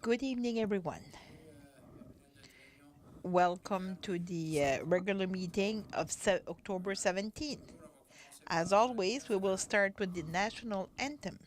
Good evening, everyone. Welcome to the regular meeting of October 17th. As always, we will start with the national anthem.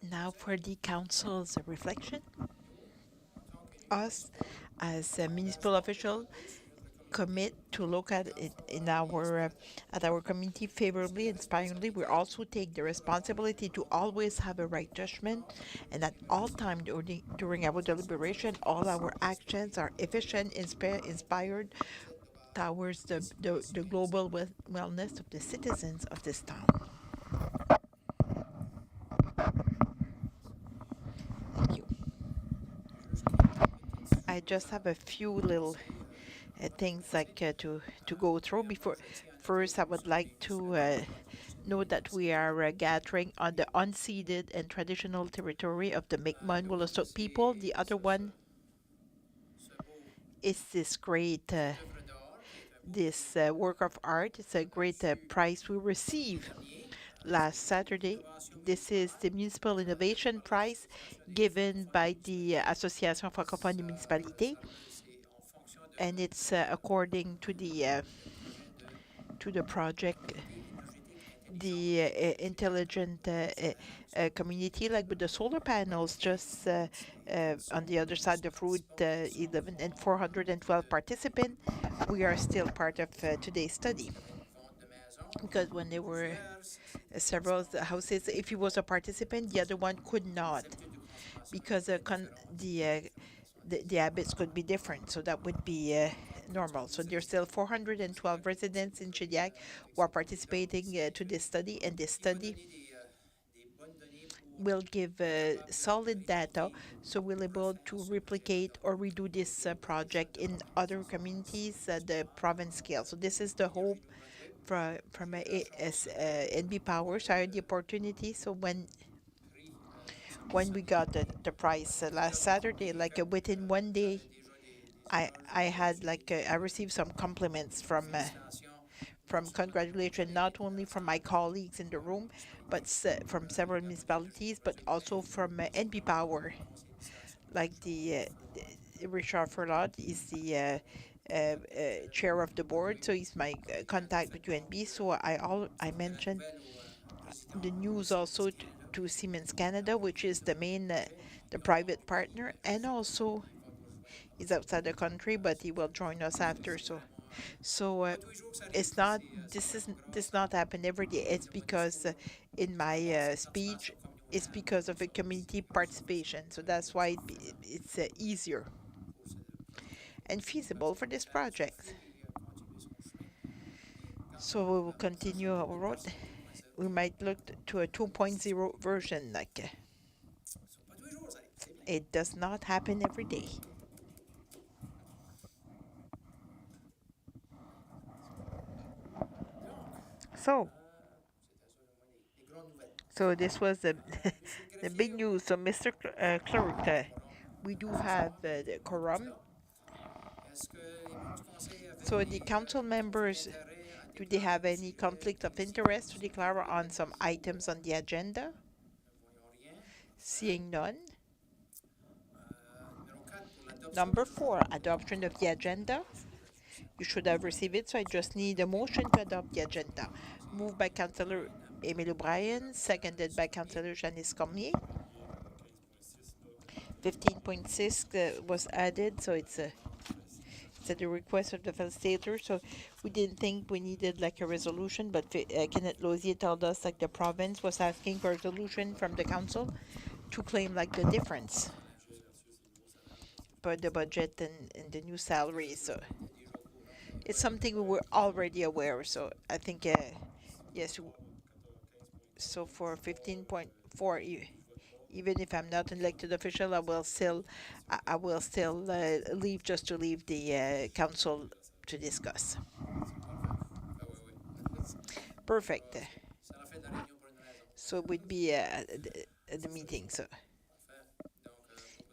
Now for the council's reflection. Us, as a municipal official, commit to look at it in our community favorably, inspiringly. We also take the responsibility to always have a right judgment, and at all time during our deliberation, all our actions are efficient, inspired towards the global wellness of the citizens of this town. Thank you. I just have a few little things to go through before. First, I would like to note that we are gathering on the unceded and traditional territory of the Mi'kmaq Wolastoq people. The other one is this work of art. It's a great prize we received last Saturday. This is the Municipal Innovation Prize given by the Association Francophone des Municipalités, and it's according to the project, the intelligent community, like with the solar panels, just on the other side of Route 11 and 412 participants. We are still part of today's study because when there were several houses, if he was a participant, the other one could not because the habits could be different, so that would be normal. So there's still 412 residents in Chediac who are participating to this study, and this study will give solid data, so we'll able to replicate or redo this project in other communities at the province scale. So this is the hope from NB Power. So I had the opportunity. So when we got the prize last Saturday, like within one day, I had I received some compliments from congratulations, not only from my colleagues in the room, but from several municipalities, but also from NB Power, like Richard Ferlot is the chair of the board, so he's my contact with UNB. So I mentioned the news also to Siemens Canada, which is the private partner, and also he's outside the country, but he will join us after. So it's not this not happen every day. It's because in my speech, it's because of a community participation. So that's why it's easier and feasible for this project. So we will continue our road. We might look to a 2.0 version. It does not happen every day. So So this was the the big news. So Mr. Clerk, we do have the quorum. So the council members Do they have any conflict of interest to declare on some items on the agenda? Seeing none. Number 4, adoption of the agenda. You should have received it, so I just need a motion to adopt the agenda. Moved by Councillor Émile O'Brien, seconded by Councillor Janice Cormier. 15.6 was added, so it's at the request of the facilitator. So we didn't think we needed like a resolution, but Kenneth Lozier told us like the province was asking for a resolution from the council to claim like the difference for the budget and the new salaries. So it's something we were already aware. So I think yes. So for 15.4, even if I'm not an elected official, I will still leave just to leave the council to discuss. Perfect. So it would be at the meeting. So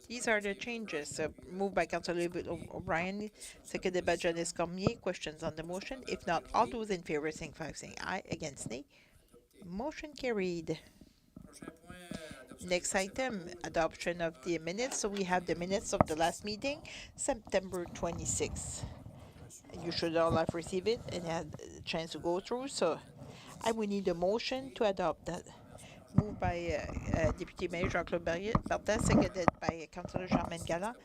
these are the changes. Moved by Councillor O'Brien, seconded by Janice Cormier. Questions on the motion? If not, all those in favor signify by saying aye. Against, nay. Motion carried. Next item, adoption of the minutes. So we have the minutes of the last meeting, September 26th. You should all have received it and had a chance to go through. So I will need a motion to adopt that. Moved by Deputy Mayor Jean-Claude Bertin, seconded by Councillor Germaine Galland.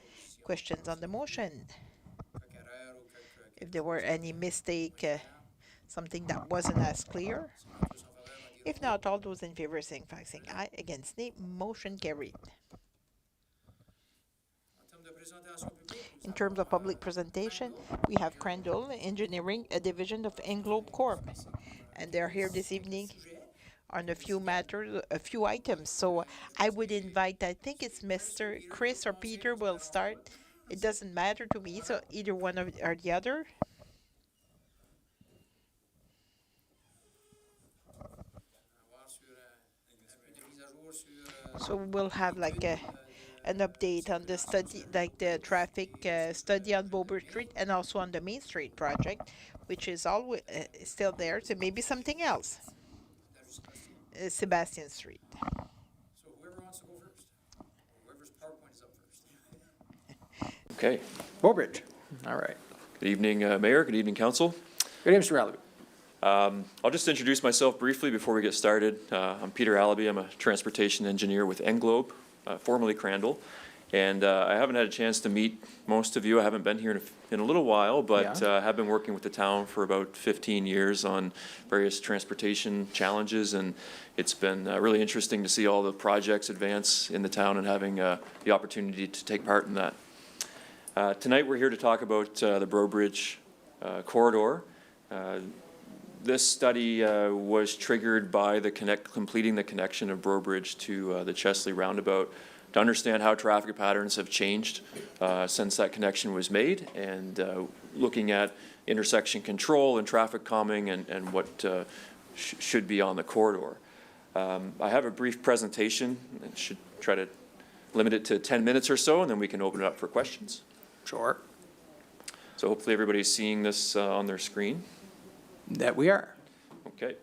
Questions on the motion? If there were any mistake, something that wasn't as clear? If not, all those in favor saying aye. Against, nay. Motion carried. In terms of public presentation, we have Crandall Engineering, a division of Englobe Corp. And they're here this evening on a few matters, a few items. So I would invite, I think it's Mr. Chris or Peter will start. It doesn't matter to me, so either one or the other. So we'll have like an update on the study, like the traffic study on Beaubourg Street and also on the Main Street project, which is always still there. So maybe something else. Sebastian Street. So whoever wants to go first, whoever's PowerPoint is up first. Okay. Beaubridge. All right. Good evening, Mayor. Good evening, Council. Good evening, Mr. Allaby. I'll just introduce myself briefly before we get started. I'm Peter Allaby. I'm a transportation engineer with Englobe, formerly Crandall. And I haven't had a chance to meet most of you. I haven't been here in a little while, but have been working with the town for about 15 years on various transportation challenges. And it's been really interesting to see all the projects advance in the town and having the opportunity to take part in that. Tonight we're here to talk about the Breaux Bridge corridor. This study was triggered by completing the connection of Breaux Bridge to the Chesley roundabout to understand how traffic patterns have changed since that connection was made, and looking at intersection control and traffic calming and what should be on the corridor. I have a brief presentation and should try to limit it to 10 minutes or so, and then we can open it up for questions. Sure. So hopefully everybody's seeing this on their screen. That we are. Okay.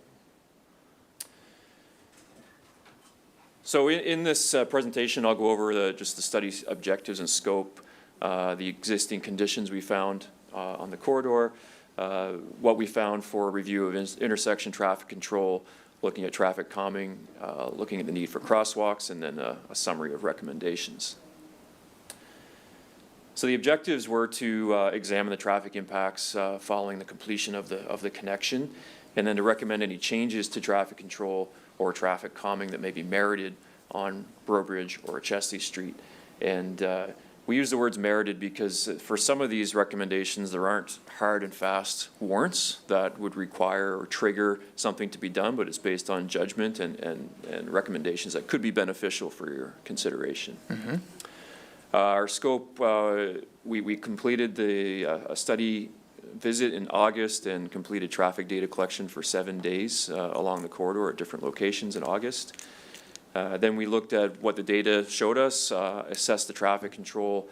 So in this presentation, I'll go over just the study's objectives and scope, the existing conditions we found on the corridor, what we found for a review of intersection traffic control, looking at traffic calming, looking at the need for crosswalks, and then a summary of recommendations. So the objectives were to examine the traffic impacts following the completion of the connection, and then to recommend any changes to traffic control or traffic calming that may be merited on Breaux Bridge or Chesley Street. And we use the words merited because for some of these recommendations, there aren't hard and fast warrants that would require or trigger something to be done, but it's based on judgment and recommendations that could be beneficial for your consideration. Mm-hmm. Our scope, we completed a study visit in August and completed traffic data collection for 7 days along the corridor at different locations in August. Then we looked at what the data showed us, assessed the traffic control.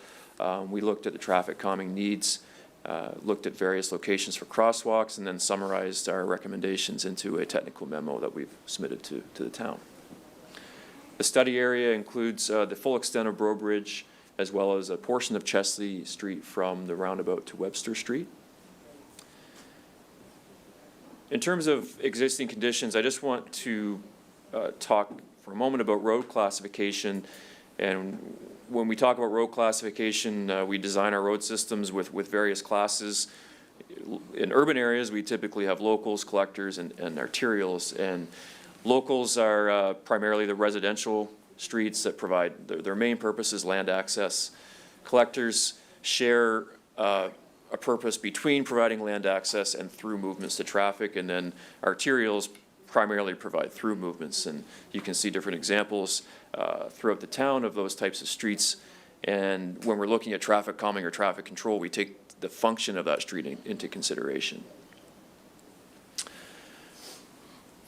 We looked at the traffic calming needs looked at various locations for crosswalks, and then summarized our recommendations into a technical memo that we've submitted to the town. The study area includes the full extent of Breaux Bridge, as well as a portion of Chesley Street from the roundabout to Webster Street. In terms of existing conditions, I just want to talk for a moment about road classification. And when we talk about road classification, we design our road systems with various classes. In urban areas, we typically have locals, collectors, and arterials. And locals are primarily the residential streets that provide, their main purpose is land access. Collectors share a purpose between providing land access and through movements to traffic, and then arterials primarily provide through movements. And you can see different examples throughout the town of those types of streets. And when we're looking at traffic calming or traffic control, we take the function of that street into consideration.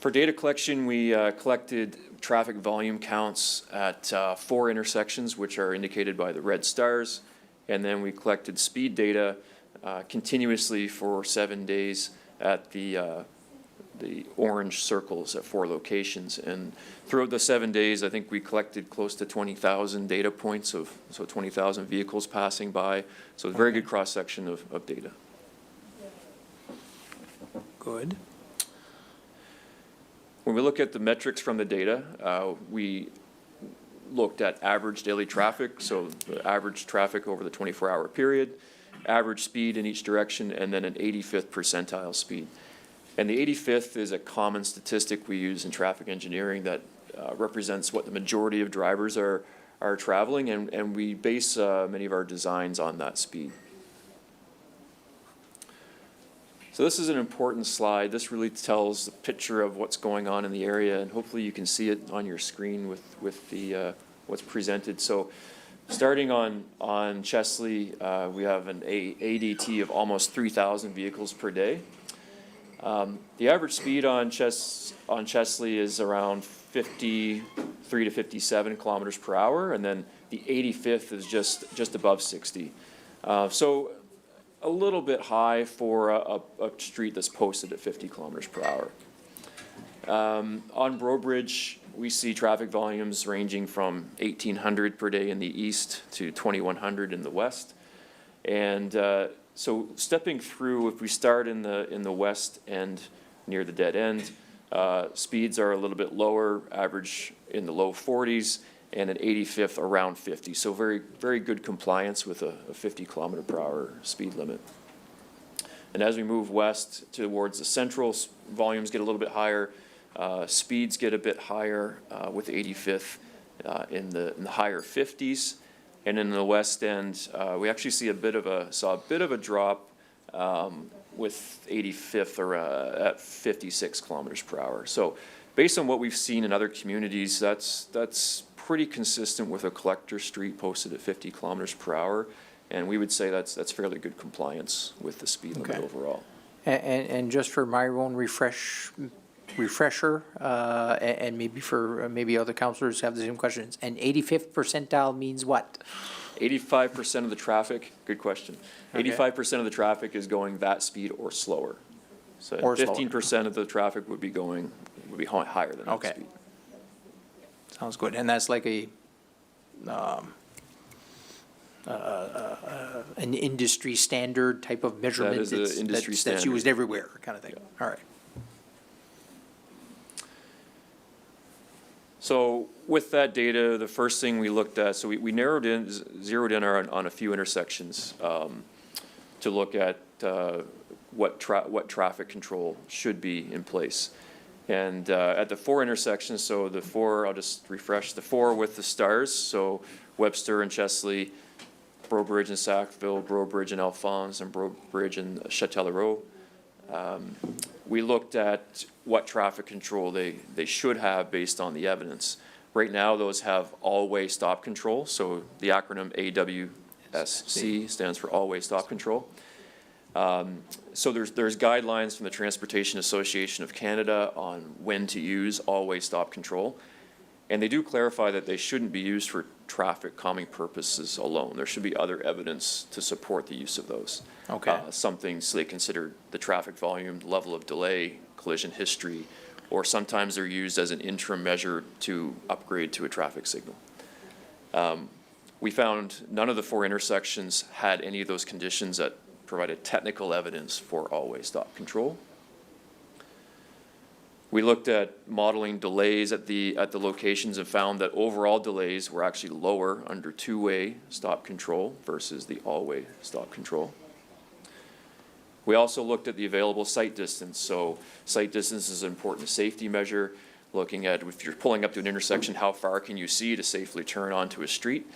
For data collection, we collected traffic volume counts at 4 intersections, which are indicated by the red stars. And then we collected speed data continuously for 7 days at the orange circles at 4 locations. And throughout the 7 days, I think we collected close to 20,000 data points so 20,000 vehicles passing by. So a very good cross-section of data. Good. When we look at the metrics from the data, we looked at average daily traffic, so the average traffic over the 24-hour period, average speed in each direction, and then an 85th percentile speed. And the 85th is a common statistic we use in traffic engineering that represents what the majority of drivers are traveling, and we base many of our designs on that speed. So this is an important slide. This really tells the picture of what's going on in the area, and hopefully you can see it on your screen with the what's presented. So starting on Chesley, we have an ADT of almost 3,000 vehicles per day. The average speed on Chesley is around 53 to 57 kilometers per hour, and then the 85th is just above 60. So a little bit high for a street that's posted at 50 kilometers per hour. On Breaux Bridge, we see traffic volumes ranging from 1,800 per day in the east to 2,100 in the west. And so stepping through, if we start in the west end near the dead end, speeds are a little bit lower, average in the low 40s, and an 85th around 50. So very, very good compliance with a 50 kilometer per hour speed limit. And as we move west towards the central, volumes get a little bit higher, speeds get a bit higher with 85th in the higher 50s. And in the west end, we actually see saw a bit of a drop with 85th at 56 kilometers per hour. So based on what we've seen in other communities, that's pretty consistent with a collector street posted at 50 kilometers per hour. And we would say that's fairly good compliance with the speed limit overall. And just for my own refresher, and maybe for maybe other counselors have the same questions, an 85th percentile means what? 85% of the traffic, good question. 85% of the traffic is going that speed or slower. So 15% of the traffic would be higher than that speed. Sounds good. And that's like an industry standard type of measurement. That is an industry standard. That's used everywhere, kind of thing. Yeah. All right. So with that data, the first thing we looked at, so we zeroed in on a few intersections to look at what traffic control should be in place. And at the 4 intersections, so the 4, I'll just refresh, the 4 with the stars, so Webster and Chesley, Breaux Bridge and Sackville, Breaux Bridge and Alphonse, and Breaux Bridge and Châtellerault. We looked at what traffic control they should have based on the evidence. Right now, those have all-way stop control, so the acronym AWSC stands for all-way stop control. So there's guidelines from the Transportation Association of Canada on when to use all-way stop control. And they do clarify that they shouldn't be used for traffic calming purposes alone. There should be other evidence to support the use of those. Okay. Some things they consider the traffic volume, level of delay, collision history, or sometimes they're used as an interim measure to upgrade to a traffic signal. We found none of the 4 intersections had any of those conditions that provided technical evidence for all-way stop control. We looked at modeling delays at the locations and found that overall delays were actually lower under 2-way stop control versus the all-way stop control. We also looked at the available sight distance. So sight distance is an important safety measure, looking at if you're pulling up to an intersection, how far can you see to safely turn onto a street?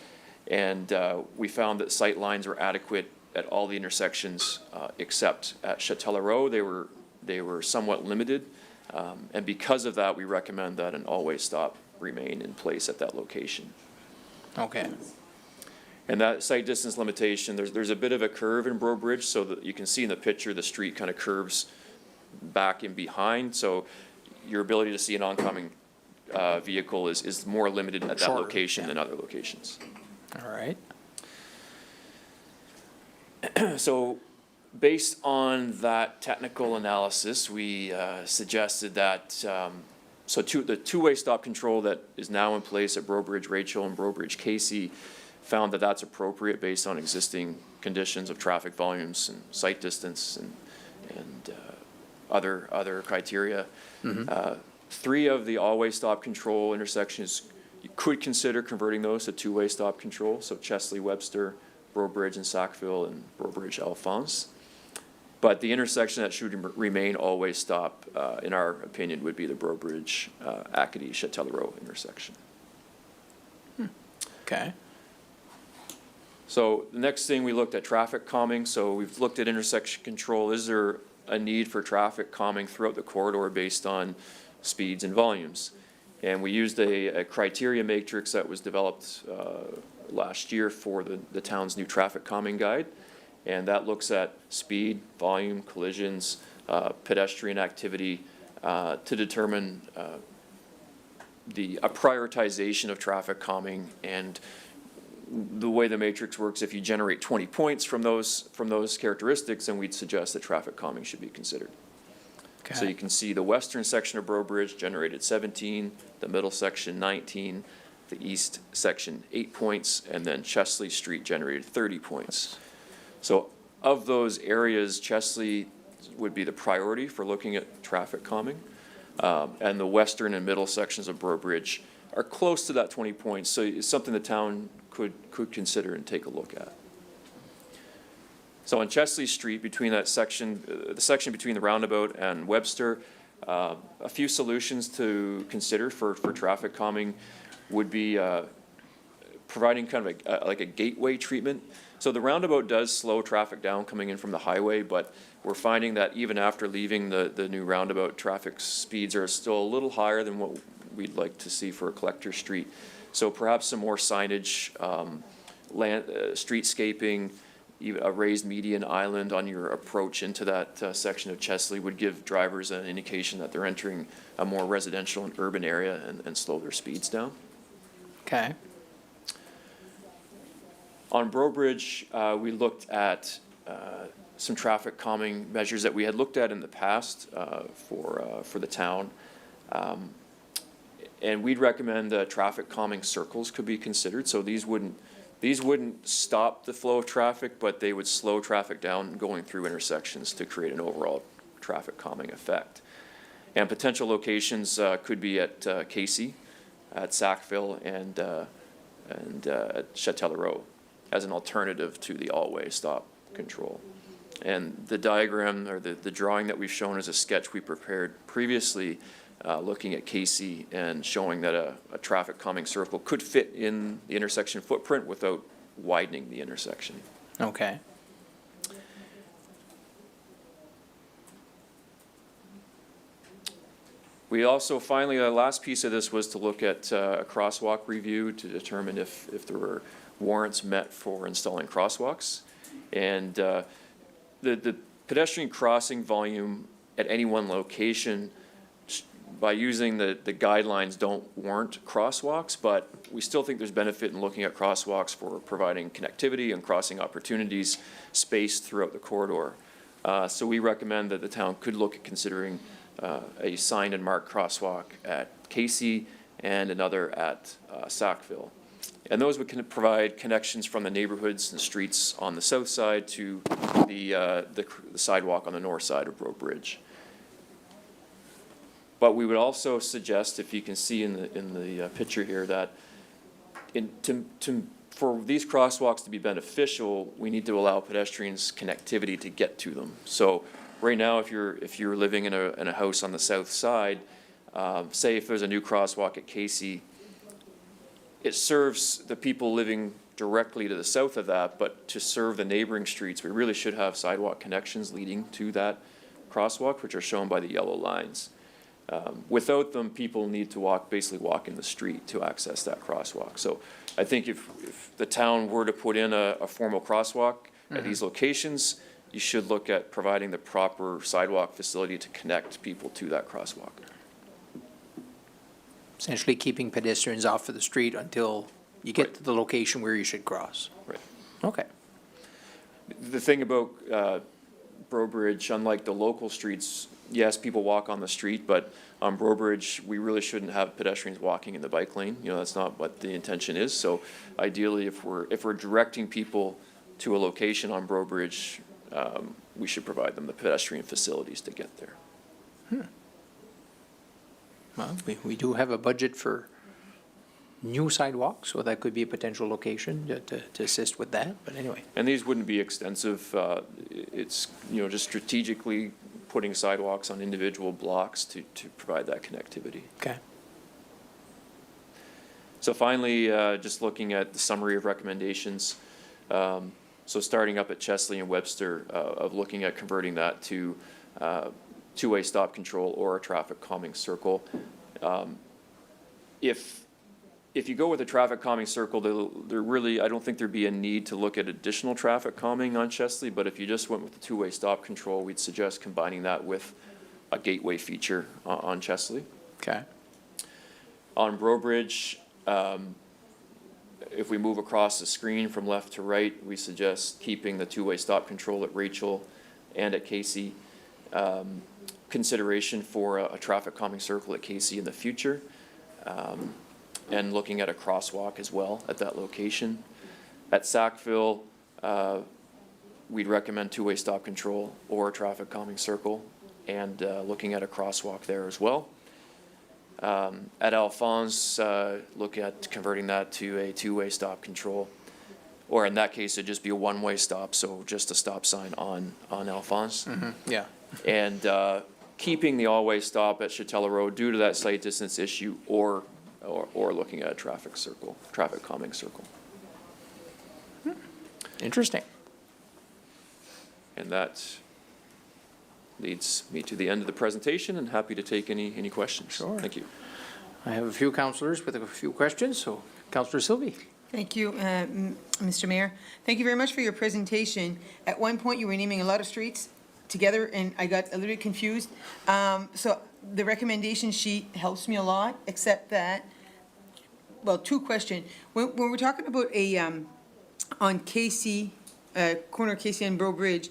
And we found that sight lines were adequate at all the intersections except at Châtellerault. They were somewhat limited. And because of that, we recommend that an all-way stop remain in place at that location. Okay. And that sight distance limitation, there's a bit of a curve in Breaux Bridge, so that you can see in the picture, the street kind of curves back and behind. So your ability to see an oncoming vehicle is more limited at that Shorter, location yeah. than other locations. All right. So based on that technical analysis, we suggested that, the 2-way stop control that is now in place at Breaux Bridge Rachel and Breaux Bridge Casey found that that's appropriate based on existing conditions of traffic volumes and sight distance and other criteria. 3 of the all-way stop control intersections, you could consider converting those to 2-way stop control. So Chesley, Webster, Breaux Bridge and Sackville, and Breaux Bridge Alphonse. But the intersection that should remain all-way stop, in our opinion, would be the Breaux Bridge, Acadie, Châtellerault intersection. Okay. So the next thing, we looked at traffic calming. So we've looked at intersection control. Is there a need for traffic calming throughout the corridor based on speeds and volumes? And we used a criteria matrix that was developed last year for the town's new traffic calming guide. And that looks at speed, volume, collisions, pedestrian activity to determine a prioritization of traffic calming. And the way the matrix works, if you generate 20 points from those characteristics, then we'd suggest that traffic calming should be considered. Okay. So you can see the western section of Breaux Bridge generated 17, the middle section 19, the east section 8 points, and then Chesley Street generated 30 points. So of those areas, Chesley would be the priority for looking at traffic calming. And the western and middle sections of Breaux Bridge are close to that 20 points. So it's something the town could consider and take a look at. So on Chesley Street, between that section, the section between the roundabout and Webster, a few solutions to consider for traffic calming would be providing kind of like a gateway treatment. So the roundabout does slow traffic down coming in from the highway, but we're finding that even after leaving the new roundabout, traffic speeds are still a little higher than what we'd like to see for a collector street. So perhaps some more signage, streetscaping, even a raised median island on your approach into that section of Chesley would give drivers an indication that they're entering a more residential and urban area and slow their speeds down. Okay. On Breaux Bridge, we looked at some traffic calming measures that we had looked at in the past for the town. And we'd recommend that traffic calming circles could be considered. So these wouldn't stop the flow of traffic, but they would slow traffic down going through intersections to create an overall traffic calming effect. And potential locations could be at Casey, at Sackville, and at Châtellerault as an alternative to the all-way stop control. And the diagram or the drawing that we've shown is a sketch we prepared previously looking at Casey and showing that a traffic calming circle could fit in the intersection footprint without widening the intersection. Okay. We also finally, the last piece of this was to look at a crosswalk review to determine if there were warrants met for installing crosswalks. And the pedestrian crossing volume at any one location by using the guidelines don't warrant crosswalks, but we still think there's benefit in looking at crosswalks for providing connectivity and crossing opportunities spaced throughout the corridor. So we recommend that the town could look at considering a signed and marked crosswalk at Casey and another at Sackville. And those would provide connections from the neighborhoods and streets on the south side to the sidewalk on the north side of Broad Bridge. But we would also suggest, if you can see in the picture here, that for these crosswalks to be beneficial, we need to allow pedestrians connectivity to get to them. So right now, if you're living in a house on the south side, say if there's a new crosswalk at Casey, it serves the people living directly to the south of that, but to serve the neighboring streets, we really should have sidewalk connections leading to that crosswalk, which are shown by the yellow lines. Without them, people need to basically walk in the street to access that crosswalk. So I think if the town were to put in a formal crosswalk at these locations, you should look at providing the proper sidewalk facility to connect people to that crosswalk. Essentially keeping pedestrians off of the street until you get to the location where you should cross. Right. Okay. The thing about Broad Bridge, unlike the local streets, yes, people walk on the street, but on Broad Bridge, we really shouldn't have pedestrians walking in the bike lane. You know, that's not what the intention is. So ideally, if we're directing people to a location on Broad Bridge, we should provide them the pedestrian facilities to get there. Well, we do have a budget for new sidewalks, so that could be a potential location to assist with that, but anyway. And these wouldn't be extensive. It's, just strategically putting sidewalks on individual blocks to provide that connectivity. Okay. So finally, just looking at the summary of recommendations. So starting up at Chesley and Webster, of looking at converting that to two-way stop control or a traffic calming circle. If you go with a traffic calming circle, I don't think there'd be a need to look at additional traffic calming on Chesley, but if you just went with the two-way stop control, we'd suggest combining that with a gateway feature on Chesley. Okay. On Broad Bridge, if we move across the screen from left to right, we suggest keeping the two-way stop control at Rachel and at Casey. Consideration for a traffic calming circle at Casey in the future. And looking at a crosswalk as well at that location. At Sackville, we'd recommend two-way stop control or a traffic calming circle, and looking at a crosswalk there as well. At Alphonse, look at converting that to a two-way stop control, or in that case, it'd just be a one-way stop, so just a stop sign on Alphonse. Yeah. And keeping the all-way stop at Chatella Road due to that site distance issue, or looking at a traffic calming circle. Interesting. And that leads me to the end of the presentation, and happy to take any questions. Sure. Thank you. I have a few councillors with a few questions, so Councillor Sylvie. Thank you, Mr. Mayor. Thank you very much for your presentation. At one point, you were naming a lot of streets together, and I got a little bit confused. So the recommendation sheet helps me a lot, except that, well, two questions. When we're talking about on Casey, corner Casey and Broad Bridge,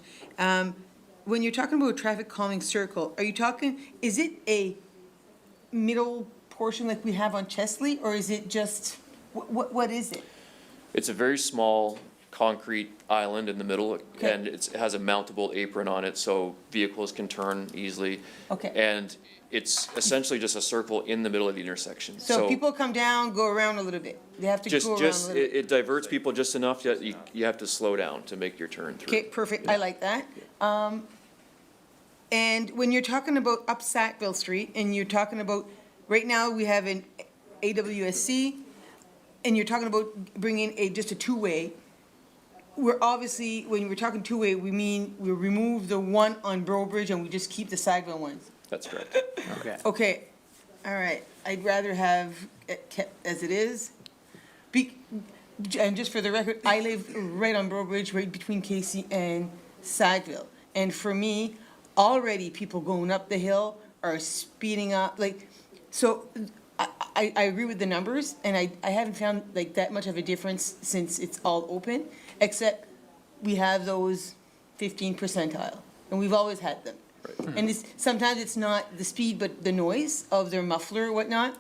when you're talking about a traffic calming circle, are you talking, is it a middle portion like we have on Chesley, or is it just, what is it? It's a very small concrete island in the middle, Okay. and it has a mountable apron on it, so vehicles can turn easily. Okay. And it's essentially just a circle in the middle of the intersection. So people come down, go around a little bit. They have to Just, go around a just, little bit. it diverts people just enough that you have to slow down to make your turn through. Okay, perfect. I like that. And when you're talking about up Sackville Street, and you're talking about, right now, we have an AWSC, and you're talking about bringing just a two-way. We're obviously, when we're talking two-way, we mean we remove the one on Broad Bridge and we just keep the Sackville ones. That's correct. Okay. Okay, all right. I'd rather have it kept as it is. And just for the record, I live right on Broad Bridge, right between Casey and Sackville. And for me, already people going up the hill are speeding up, like, so I agree with the numbers, and I haven't found like that much of a difference since it's all open, except we have those 15 percentile, and we've always had them. And sometimes it's not the speed, but the noise of their muffler or whatnot.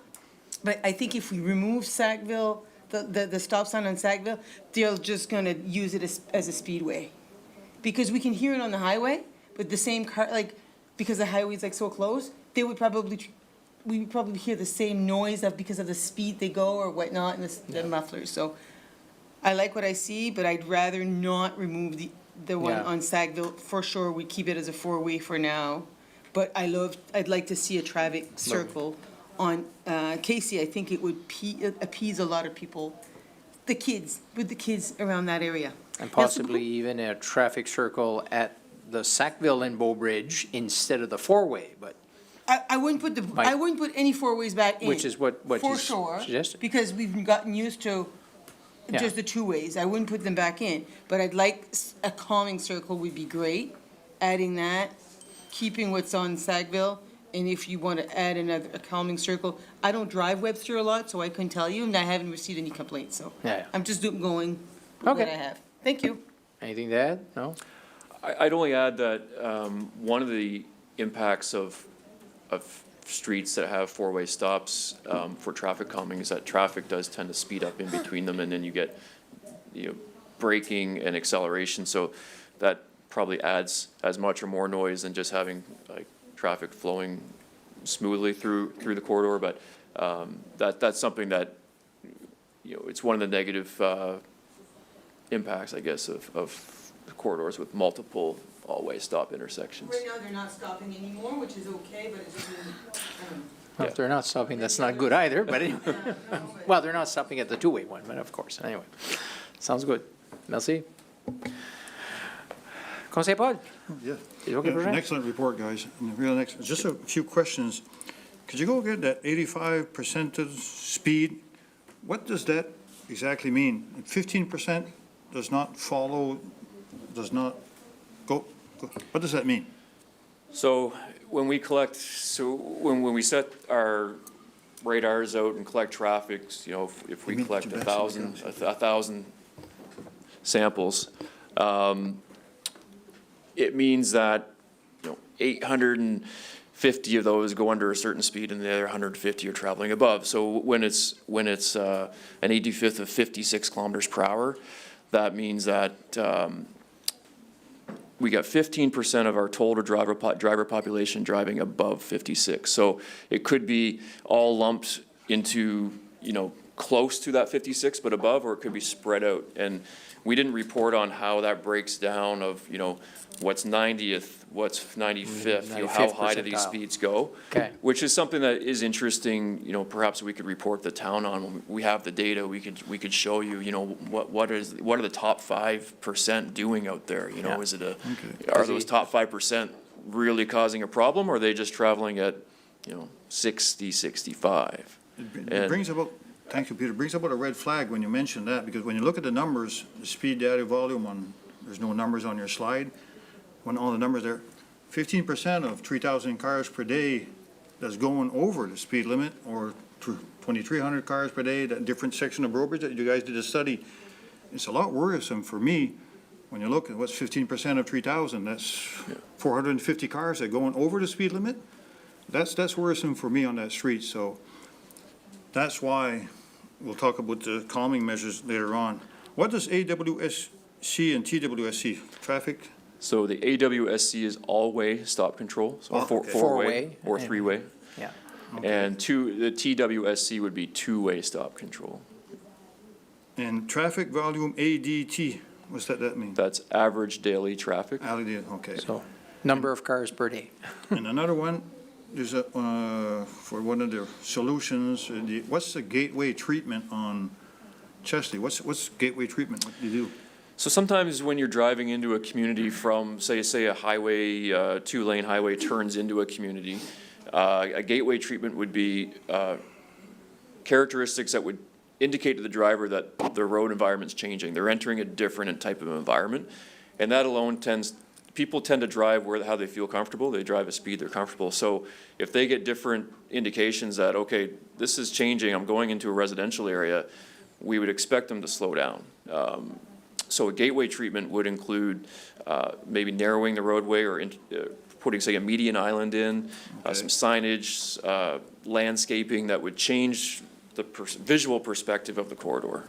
But I think if we remove Sackville, the stop sign on Sackville, they're just gonna use it as a speedway. Because we can hear it on the highway, but the same car, like, because the highway's like so close, we would probably hear the same noise because of the speed they go or whatnot and the mufflers. So I like what I see, but I'd rather not remove the one Yeah. on Sackville. For sure, we keep it as a four-way for now. But I'd like to see a traffic circle on Casey. I think it would appease a lot of people, the kids around that area. And possibly even a traffic circle at the Sackville and Bow Bridge instead of the four-way, but, I wouldn't put any four-ways back in. which is what For you sure, suggested. because we've gotten used to Yeah. just the two-ways. I wouldn't put them back in, but I'd like a calming circle would be great, adding that, keeping what's on Sackville, and if you want to add a calming circle. I don't drive Webster a lot, so I couldn't tell you, and I haven't received any complaints, so. Yeah. I'm just going with what I Okay. have. Thank you. Anything to add? No? I'd only add that one of the impacts of streets that have four-way stops for traffic calming is that traffic does tend to speed up in between them, and then you get, braking and acceleration. So that probably adds as much or more noise than just having like traffic flowing smoothly through the corridor. But that's something that, it's one of the negative impacts, I guess, of corridors with multiple all-way stop intersections. Right now, they're not stopping anymore, which is okay, but it's just, Well, if they're not stopping, that's not good either, but anyway. Well, they're not stopping at the two-way one, but of course, anyway. Sounds good. Merci. Conseil Paul? Yeah. Is it okay, An Bertrand? excellent report, guys. And the real next, just a few questions. Could you go get that 85% of speed? What does that exactly mean? 15% does not follow, does not go, what does that mean? So when we when we set our radars out and collect traffic, if we You mean collect to 1,000 samples, it means that, 850 of those go under a certain speed and the other 150 are traveling above. So when it's an 85th of 56 kilometers per hour, that means that, we got 15% of our total driver population driving above 56. So it could be all lumped into, close to that 56 but above, or it could be spread out. And we didn't report on how that breaks down of, what's 90th, what's 95th, how high do these percentile. speeds go? Okay. Which is something that is interesting, perhaps we could report the town on. When we have the data, we could show you, what are the top 5% doing out there? Yeah. Is it are those top 5% really causing a problem, or are they just traveling at, 60, 65? It brings about, thank you, Peter, brings about a red flag when you mention that, because when you look at the numbers, the speed data volume there's no numbers on your slide. When all the numbers there, 15% of 3,000 cars per day that's going over the speed limit, or 2,300 cars per day, that different section of Robridge that you guys did a study. It's a lot worrisome for me when you look at what's 15% of 3,000, that's 450 cars that are going over the speed limit. That's worrisome for me on that street, so that's why we'll talk about the calming measures later on. What does AWSC and TWSC, traffic? So the AWSC is all-way stop control, so Oh, okay. four-way Four-way. or three-way. Yeah. And the TWSC would be two-way stop control. And traffic volume ADT, what's that mean? That's average daily traffic. Okay. So, number of cars per day. And another one, there's a, for one of the solutions, what's the gateway treatment on Chesley? What's gateway treatment? What do you do? So sometimes when you're driving into a community from, say a highway, two-lane highway turns into a community, a gateway treatment would be characteristics that would indicate to the driver that the road environment's changing. They're entering a different type of environment, and that alone tends people tend to drive how they feel comfortable. They drive a speed they're comfortable. So if they get different indications that, okay, this is changing, I'm going into a residential area, we would expect them to slow down. So a gateway treatment would include maybe narrowing the roadway or putting, say, a median island in, some signage, landscaping that would change the visual perspective of the corridor.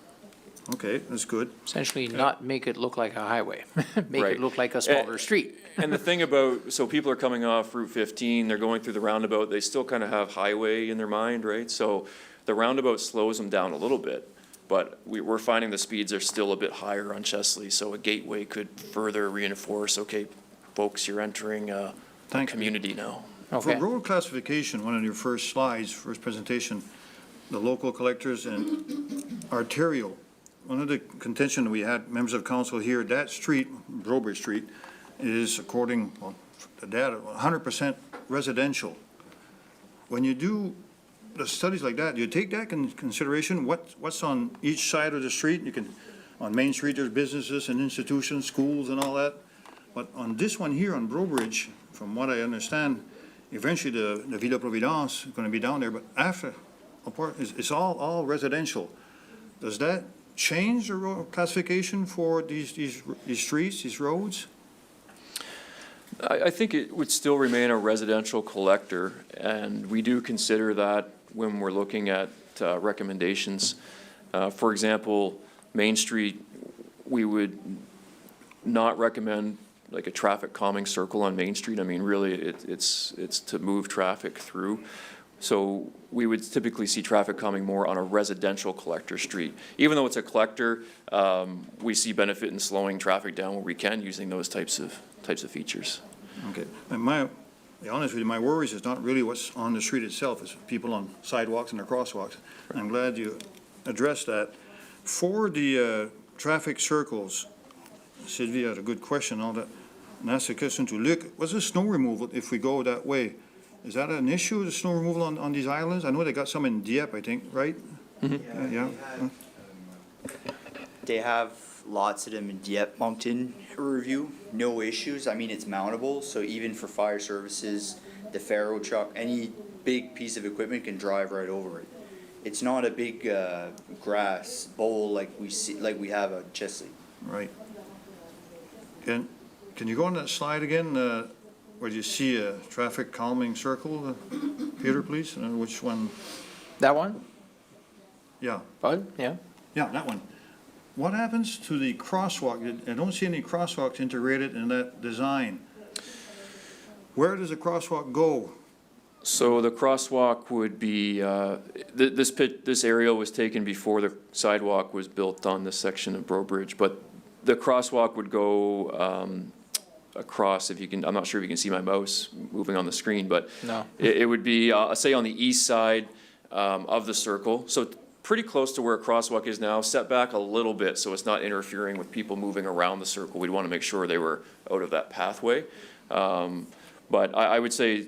Okay, that's good. Essentially not make it look like a highway, make Right. it look like a smaller street. And the thing about, so people are coming off Route 15, they're going through the roundabout, they still kind of have highway in their mind, right? So the roundabout slows them down a little bit, but we're finding the speeds are still a bit higher on Chesley, so a gateway could further reinforce, okay, folks, you're entering a Thank you. community now. For Okay, road classification, one of your first slides, first presentation, the local collectors and arterial, one of the contention we had, members of council here, that street, Brobridge Street, is according, well, the data, 100% residential. When you do the studies like that, do you take that in consideration, what's on each side of the street? You can, on Main Street, there's businesses and institutions, schools and all that. But on this one here on Brobridge, from what I understand, eventually the Villa Providence is going to be down there, but after, it's all residential. Does that change the road classification for these streets, these roads? I think it would still remain a residential collector, and we do consider that when we're looking at recommendations. For example, Main Street, we would not recommend like a traffic calming circle on Main Street. I mean, really, it's to move traffic through. So we would typically see traffic calming more on a residential collector street. Even though it's a collector, we see benefit in slowing traffic down where we can using those types of features. Okay, and to be honest with you, my worries is not really what's on the street itself, it's people on sidewalks and the crosswalks. I'm glad you addressed that. For the traffic circles, Sylvie had a good question on that, and that's a question to Luc. What's the snow removal if we go that way? Is that an issue, the snow removal on these islands? I know they got some in Dieppe, I think, right? Yeah. They have lots of them in Dieppe Mountain Review, no issues. I mean, it's mountable, so even for fire services, the Faro truck, any big piece of equipment can drive right over it. It's not a big grass bowl like we have at Chesley. Right. Can you go on that slide again, where you see a traffic calming circle, Peter, please? Which one? that one, Yeah, Bud, yeah? yeah, that one. What happens to the crosswalk? I don't see any crosswalks integrated in that design. Where does the crosswalk go? So the crosswalk would be, this aerial was taken before the sidewalk was built on this section of Brobridge, but the crosswalk would go across, if you can, I'm not sure if you can see my mouse moving on the screen, but No. it would be, say, on the east side of the circle, so pretty close to where a crosswalk is now, set back a little bit, so it's not interfering with people moving around the circle. We'd want to make sure they were out of that pathway. But I would say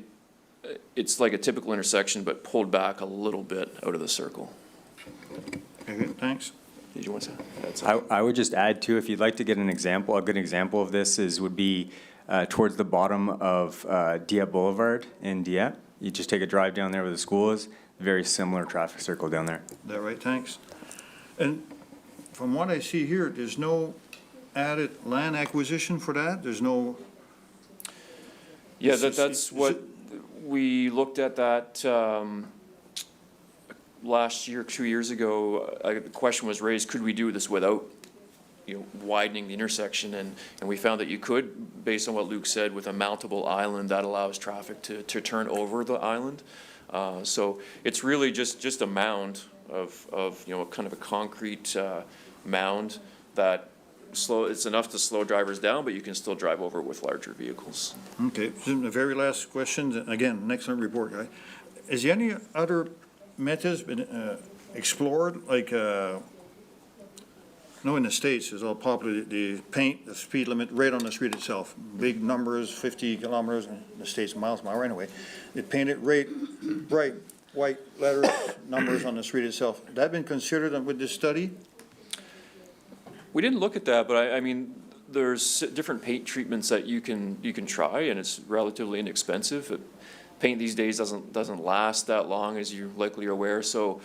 it's like a typical intersection, but pulled back a little bit out of the circle. Okay, good, thanks. Did you want to add something? I would just add too, if you'd like to get an example, a good example of this would be towards the bottom of Dieppe Boulevard in Dieppe. You just take a drive down there where the school is, very similar traffic circle down there. That right, thanks. And from what I see here, there's no added land acquisition for that? There's no, Yeah, Is that's it- what, we looked at that last year, 2 years ago. The question was raised, could we do this without, widening the intersection? And we found that you could, based on what Luke said, with a mountable island that allows traffic to turn over the island. So it's really just a mound of, kind of a concrete mound that it's enough to slow drivers down, but you can still drive over it with larger vehicles. okay, the very last question, again, excellent report, guy. Is there any other methods been explored, like, in the States, it's all popular, they paint the speed limit right on the street itself. Big numbers, 50 kilometers, in the States, miles per hour anyway. They paint it right, bright, white letters, numbers on the street itself. That been considered with this study? We didn't look at that, but I mean, there's different paint treatments that you can try, and it's relatively inexpensive. Paint these days doesn't last that long, as you likely are aware, so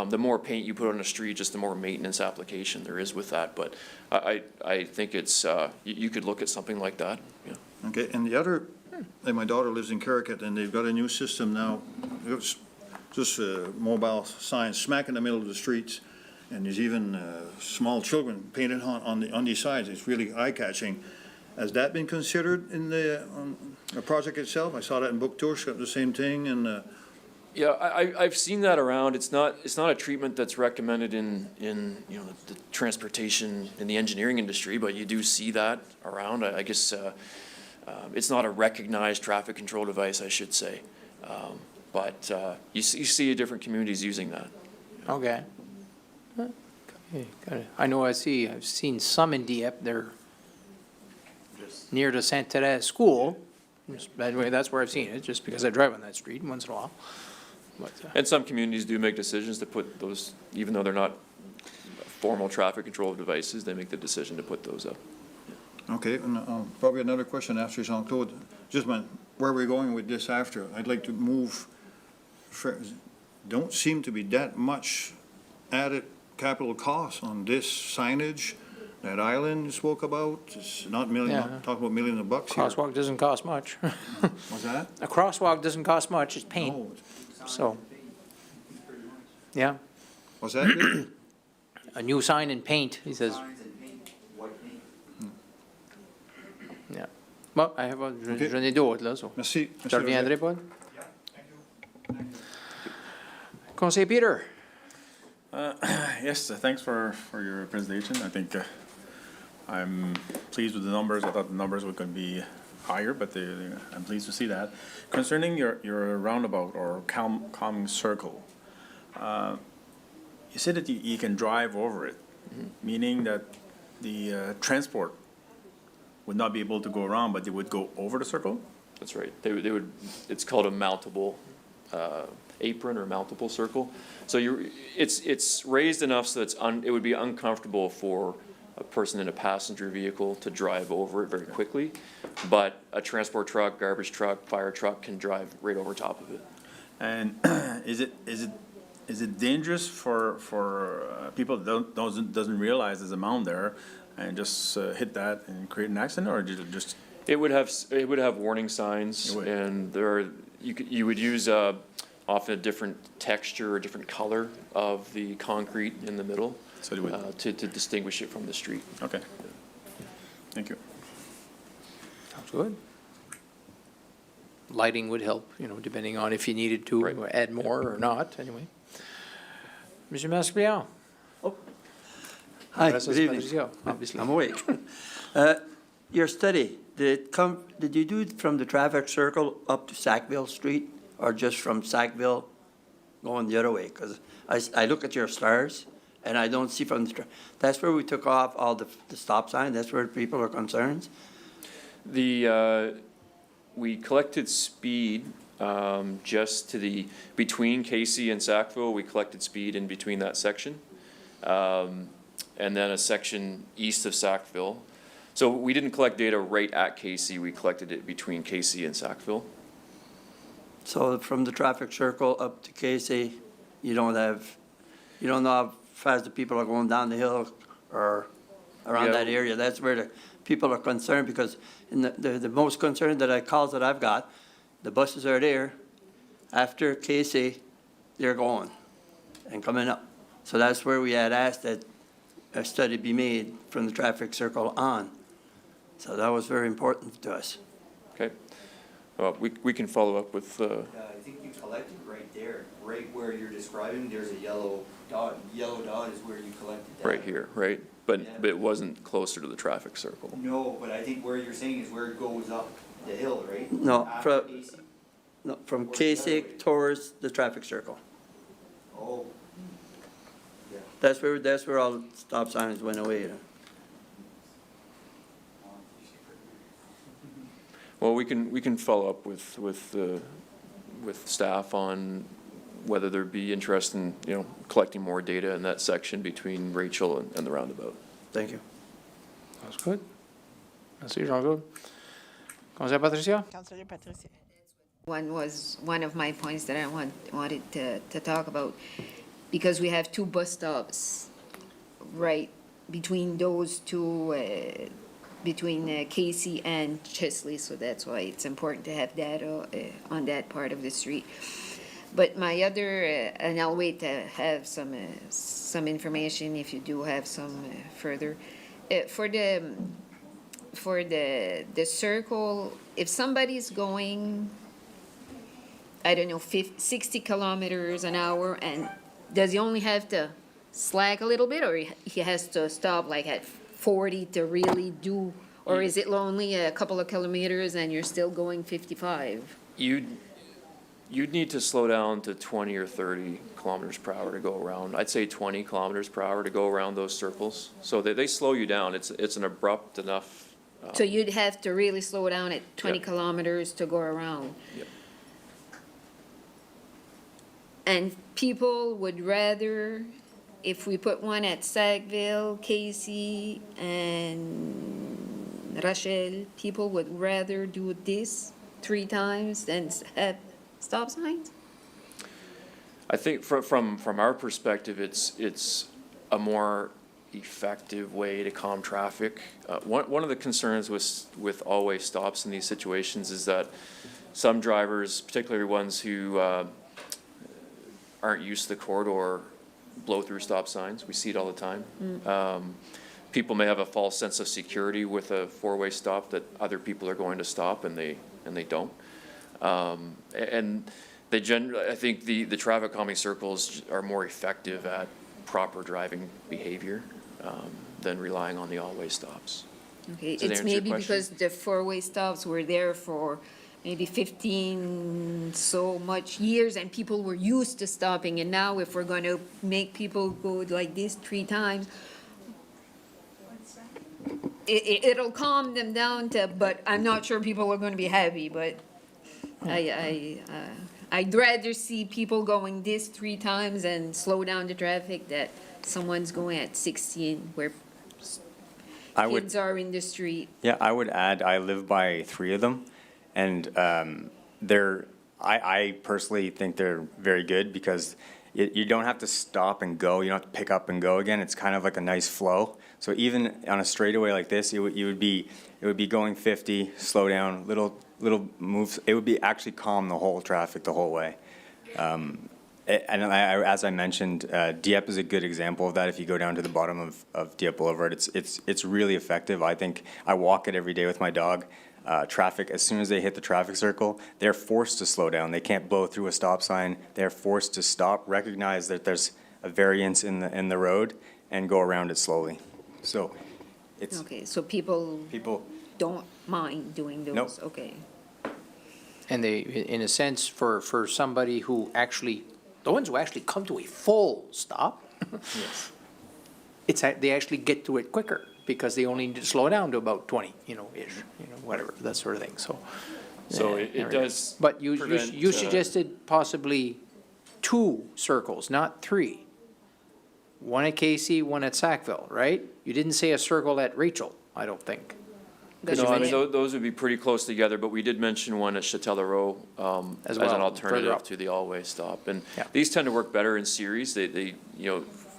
the more paint you put on a street, just the more maintenance application there is with that, but I think it's, you could look at something like that, yeah. Okay, and the other, like my daughter lives in Kirkett, and they've got a new system now. It's just mobile signs smack in the middle of the streets, and there's even small children painted on these sides. It's really eye-catching. Has that been considered in the project itself? I saw that in Booktours, got the same thing, and Yeah, I've seen that around. It's not a treatment that's recommended in you know, the transportation in the engineering industry, but you do see that around. I guess it's not a recognized traffic control device, I should say. But you see different communities using that. Okay. Okay, got it. I know I've seen some in Dieppe, they're near the Saint Therese School. By the way, that's where I've seen it, just because I drive on that street once in a while. But, And some communities do make decisions to put those, even though they're not formal traffic control devices, they make the decision to put those up. okay, and probably another question after Jean-Claude. Just where we're going with this after, I'd like to move, don't seem to be that much added capital costs on this signage, that island you spoke about. It's not million, Yeah. not talking about millions of bucks here. crosswalk doesn't cost much. What's that? A crosswalk doesn't cost much, it's paint, No. so. Yeah, What's that? a new sign and paint, he says, Signs and paint, white paint. yeah. Bon, j'en ai d'autres, là, so. Merci. Tu reviendrais, Paul? Conseiller Peter? Yes, thanks for your presentation. I think I'm pleased with the numbers. I thought the numbers were going to be higher, but I'm pleased to see that. Concerning your roundabout or calming circle, you said that you can drive over it, meaning that the transport would not be able to go around, but they would go over the circle? That's right. They would, it's called a mountable apron or mountable circle. So it's raised enough so that it would be uncomfortable for a person in a passenger vehicle to drive over it very quickly. But a transport truck, garbage truck, fire truck can drive right over top of it. And is it dangerous for people that doesn't realize there's a mound there and just hit that and create an accident, or just? It would have warning signs, It would. and you would use often a different texture or different color of the concrete in the middle So they would. to distinguish it from the street. Okay. Thank you. Sounds good. Lighting would help, depending on if you needed to Right. or add more or not, anyway. Monsieur Masclian? Hi, Rest good is evening. Patricio, obviously. I'm awake. Your study, did you do it from the traffic circle up to Sackville Street, or just from Sackville going the other way? Because I look at your stars, and I don't see from that's where we took off all the stop signs, that's where people are concerned? We collected speed just to between Casey and Sackville, we collected speed in between that section. And then a section east of Sackville. So we didn't collect data right at Casey, we collected it between Casey and Sackville. So from the traffic circle up to Casey, you don't know how fast the people are going down the hill or around Yeah. that area. That's where the people are concerned, because in the most concern calls that I've got, the buses are there. After Casey, they're going and coming up. So that's where we had asked that a study be made from the traffic circle on. So that was very important to us. Okay. We can follow up with, I think you collected right there, right where you're describing, there's a yellow dot. Yellow dot is where you collected that. right here, right? But it wasn't closer to the traffic circle. No, but I think where you're saying is where it goes up the hill, right? No, After Casey? No, from Casey towards the traffic circle. Oh. Yeah. That's where all the stop signs went away. Well, we can follow up with staff on whether there'd be interest in, collecting more data in that section between Rachel and the roundabout. Thank you. That's good. Merci, Jean-Claude. Conseil Patricia? Councillor Patricia. One was one of my points that I wanted to talk about, because we have two bus stops right between those two, between Casey and Chesley, so that's why it's important to have that on that part of the street. But my other, and I'll wait to have some information if you do have some further. For the circle, if somebody's going, I don't know, 60 kilometers an hour, and does he only have to slack a little bit, or he has to stop like at 40 to really do, or is it only a couple of kilometers and you're still going 55? You'd need to slow down to 20 or 30 kilometers per hour to go around. I'd say 20 kilometers per hour to go around those circles. So they slow you down. It's an abrupt enough. So you'd have to really slow down at 20 Yep. kilometers to go around. Yep. And people would rather, if we put one at Sackville, Casey, and Rachel, people would rather do this 3 times than have stop signs? I think from our perspective, it's a more effective way to calm traffic. One of the concerns with always stops in these situations is that some drivers, particularly ones who aren't used to the corridor, blow through stop signs. We see it all the time. People may have a false sense of security with a 4-way stop that other people are going to stop and they don't. And they I think the traffic calming circles are more effective at proper driving behavior than relying on the all-way stops. Okay, Does that it's answer your maybe question? because the 4-way stops were there for maybe 15 so much years, and people were used to stopping, and now if we're gonna make people go like this 3 times, it'll calm them down to, but I'm not sure people are gonna be happy, but I'd rather see people going this 3 times and slow down the traffic that someone's going at 16 where kids are in the street. Yeah, I would add, I live by 3 of them, and I personally think they're very good because you don't have to stop and go, you don't have to pick up and go again. It's kind of like a nice flow. So even on a straightaway like this, it would be going 50, slow down, little moves. It would be actually calm the whole traffic the whole way. And as I mentioned, Dieppe is a good example of that. If you go down to the bottom of Dieppe Boulevard, it's really effective. I think I walk it every day with my dog. Traffic, as soon as they hit the traffic circle, they're forced to slow down. They can't blow through a stop sign. They're forced to stop, recognize that there's a variance in the road, and go around it slowly. So it's Okay, so people people. don't mind doing those, Nope. okay. And they, in a sense, for somebody who actually, the ones who actually come to a full stop, Yes. they actually get to it quicker because they only need to slow down to about 20, ish, whatever, that sort of thing, so. So yeah, it there we go. does But you prevent, suggested possibly 2 circles, not 3. One at Casey, one at Sackville, right? You didn't say a circle at Rachel, I don't think. Because No, you I mean, mentioned- those would be pretty close together, but we did mention one at Chatellerault, As as well, an further alternative up. to the all-way stop. And Yeah. these tend to work better in series. They,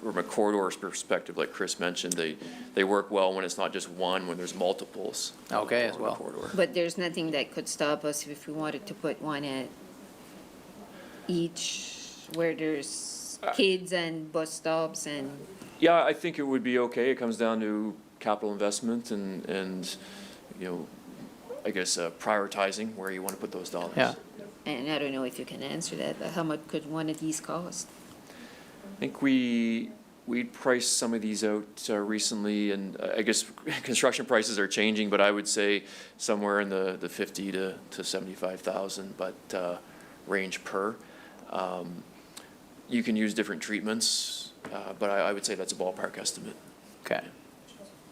from a corridor perspective, like Chris mentioned, they work well when it's not just one, when there's multiples. Okay, as along the well. corridor. But there's nothing that could stop us if we wanted to put one at each, where there's kids and bus stops and, Yeah, I think it would be okay. It comes down to capital investment and, I guess, prioritizing where you want to put those dollars. Yeah. and I don't know if you can answer that, but how much could one of these cost? I think we priced some of these out recently, and I guess construction prices are changing, but I would say somewhere in the 50 to 75,000, but range per. You can use different treatments, but I would say that's a ballpark estimate. Okay.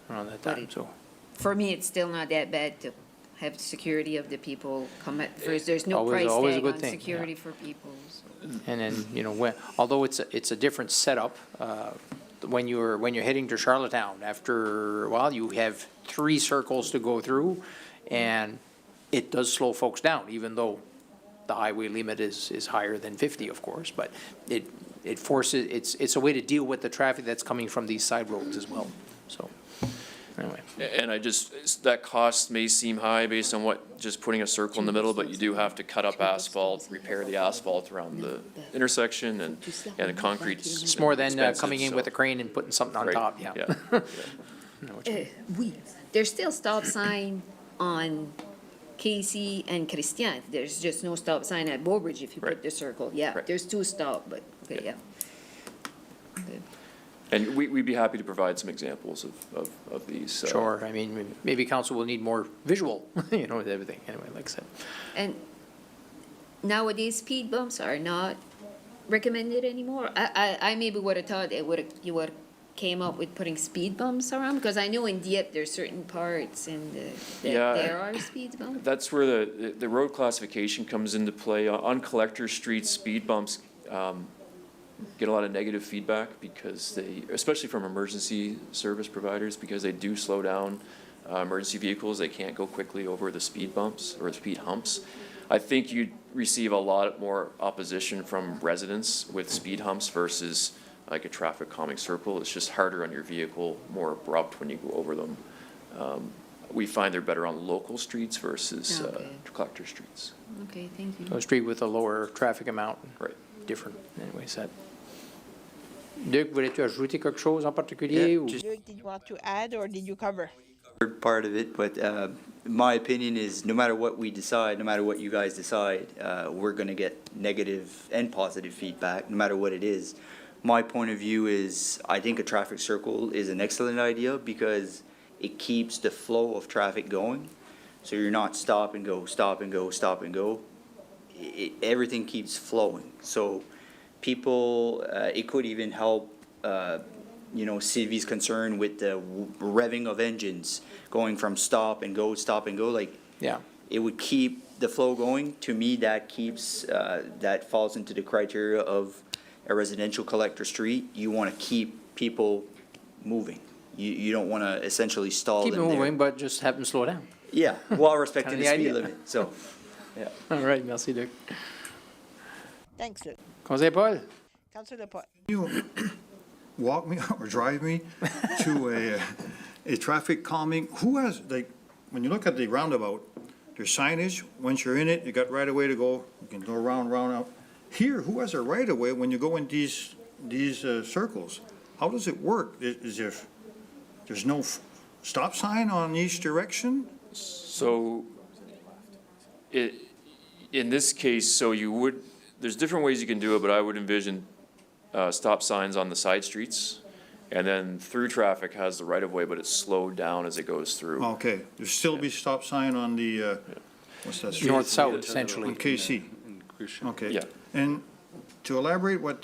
Around that time, so. For me, it's still not that bad to have the security of the people come at first. There's no Always- price always a tag good on thing, yeah. security for people, so. And then, although it's a different setup, when you're heading to Charlottetown, after a while, you have 3 circles to go through, and it does slow folks down, even though the highway limit is higher than 50, of course, but it forces, it's a way to deal with the traffic that's coming from these side roads as well, so, anyway. And that cost may seem high based on just putting a circle in the middle, but you do have to cut up asphalt, repair the asphalt around the intersection, and the concrete's It's more than expensive, coming in so- with a crane and putting something on Right, top, yeah. Know what you mean. There's still stop sign on Casey and Christian. There's just no stop sign at Bowbridge if you put Right. the circle. Yeah, Right. there's 2 stop, but, okay, Yeah. yeah. Okay. And we'd be happy to provide some examples of these. Sure, I mean, maybe council will need more visual, with everything, anyway, like I said. And nowadays, speed bumps are not recommended anymore. I maybe would have thought you would came up with putting speed bumps around, because I know in Dieppe, there's certain parts that Yeah. there are speed bumps. That's where the road classification comes into play. On collector streets, speed bumps get a lot of negative feedback because especially from emergency service providers, because they do slow down emergency vehicles. They can't go quickly over the speed bumps or the speed humps. I think you'd receive a lot more opposition from residents with speed humps versus like a traffic calming circle. It's just harder on your vehicle, more abrupt when you go over them. We find they're better on local streets versus Okay. collector streets. Okay, thank you. A street with a lower traffic amount. Right. Different, anyway, said. Luc, voulais-tu ajouter quelque chose en particulier? Yeah, ou- just- Luke, did you want to add, or did you cover? Part of it, but my opinion is no matter what we decide, no matter what you guys decide, we're gonna get negative and positive feedback, no matter what it is. My point of view is, I think a traffic circle is an excellent idea because it keeps the flow of traffic going. So you're not stop and go, stop and go, stop and go. Everything keeps flowing. So people, it could even help, Sylvie's concern with the revving of engines, going from stop and go, like, Yeah, it would keep the flow going. To me, that keeps, that falls into the criteria of a residential collector street. You want to keep people moving. You don't want to essentially stall keep it them there. moving, but just have them slow down. Yeah, while respecting the Kinda the speed idea. limit, so, yeah. All right, merci, Luc. Thanks, Luke. Conseil Paul? Councillor Pot. You walk me or drive me to a traffic calming, who has, like, when you look at the roundabout, there's signage, once you're in it, you got right of way to go, you can go around, out. Here, who has a right of way when you go in these circles? How does it work? There's no stop sign on each direction? So, in this case, there's different ways you can do it, but I would envision stop signs on the side streets. And then through traffic has the right of way, but it's slowed down as it goes through. Okay, there'll still be stop sign on the, what's that street? North-south, On essentially. KC. Okay. Yeah. And to elaborate what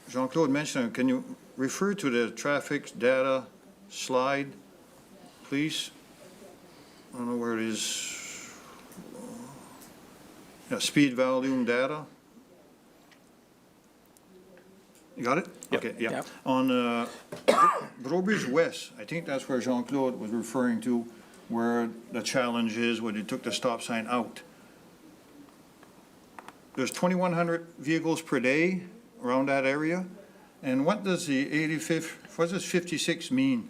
Jean-Claude mentioned, can you refer to the traffic data slide, please? I don't know where it is. Yeah, speed volume data. You got it? Yep. Okay, yeah. Yep. On Brouwbridge West, I think that's where Jean-Claude was referring to, where the challenge is, where they took the stop sign out. There's 2,100 vehicles per day around that area. And what does the 85, what does 56 mean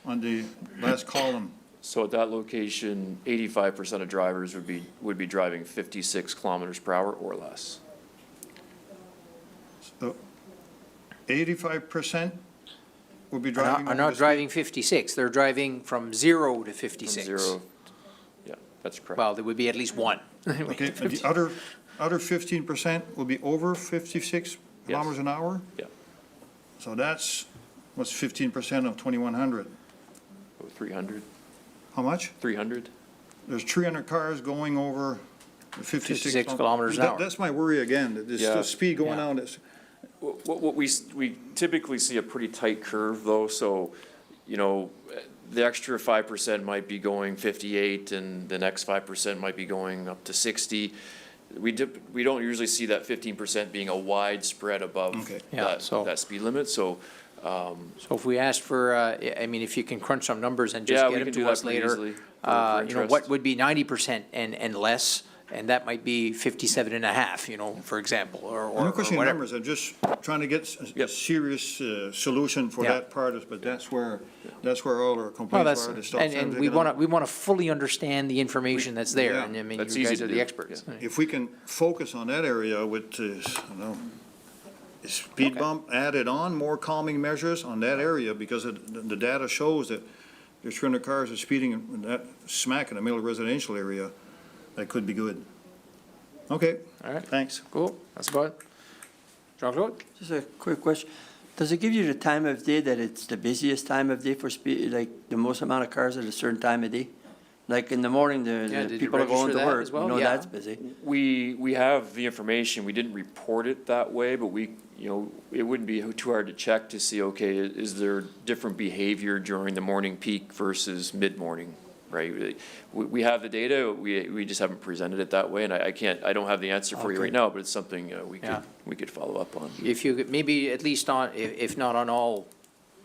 on the last column? So at that location, 85% of drivers would be driving 56 kilometers per hour or less. So 85% will be driving. Are over not the driving 56, they're driving from 0 to From 56. zero, yeah, that's correct. Well, there would be at least one. speed. Okay, and the other 15% will be over 56 kilometers an hour? Yeah. So that's, what's 15% of 2,100? 300, How much? 300? There's 300 cars going over the 56. 56 kilometers an hour. That's my worry again, that there's Yeah. still speed going Yeah. on. That's- What we typically see a pretty tight curve though, so, the extra 5% might be going 58 and the next 5% might be going up to 60. We don't usually see that 15% being a wide spread above Okay. Yeah, so- that speed limit, so, So if we asked for, I mean, if you can crunch some numbers and just Yeah, get we them can do to that us pretty later, easily for you know, interest. what would be 90% and less, and that might be 57 and a half, you know, for example, or No question whatever. numbers, I'm just trying to get a Yep. serious solution for Yeah. that part, but that's where all our Well, complaints that's, are. the stop and signs we taken want to, out. we want to fully understand the information that's there, Yeah. and I mean, That's you easy guys to are the do, experts. If we can focus on that area with, speed Okay. bump added on, more calming measures on that area, because the data shows that there's 300 cars are speeding in that smack in the middle of residential area, that could be good. Okay. All right. Thanks. Cool, that's about it. Jean-Claude? Just a quick question. Does it give you the time of day that it's the busiest time of day for speed, like the most amount of cars at a certain time of day? Like in the morning, Yeah, the did you people are going register to that work, as well? you know Yeah. that's busy. We have the information, we didn't report it that way, but it wouldn't be too hard to check to see, okay, is there different behavior during the morning peak versus mid-morning, right? We have the data, we just haven't presented it that way, and I don't have the answer for you right Okay. now, but it's something Yeah. we could follow up on. If you could, maybe at least on, if not on all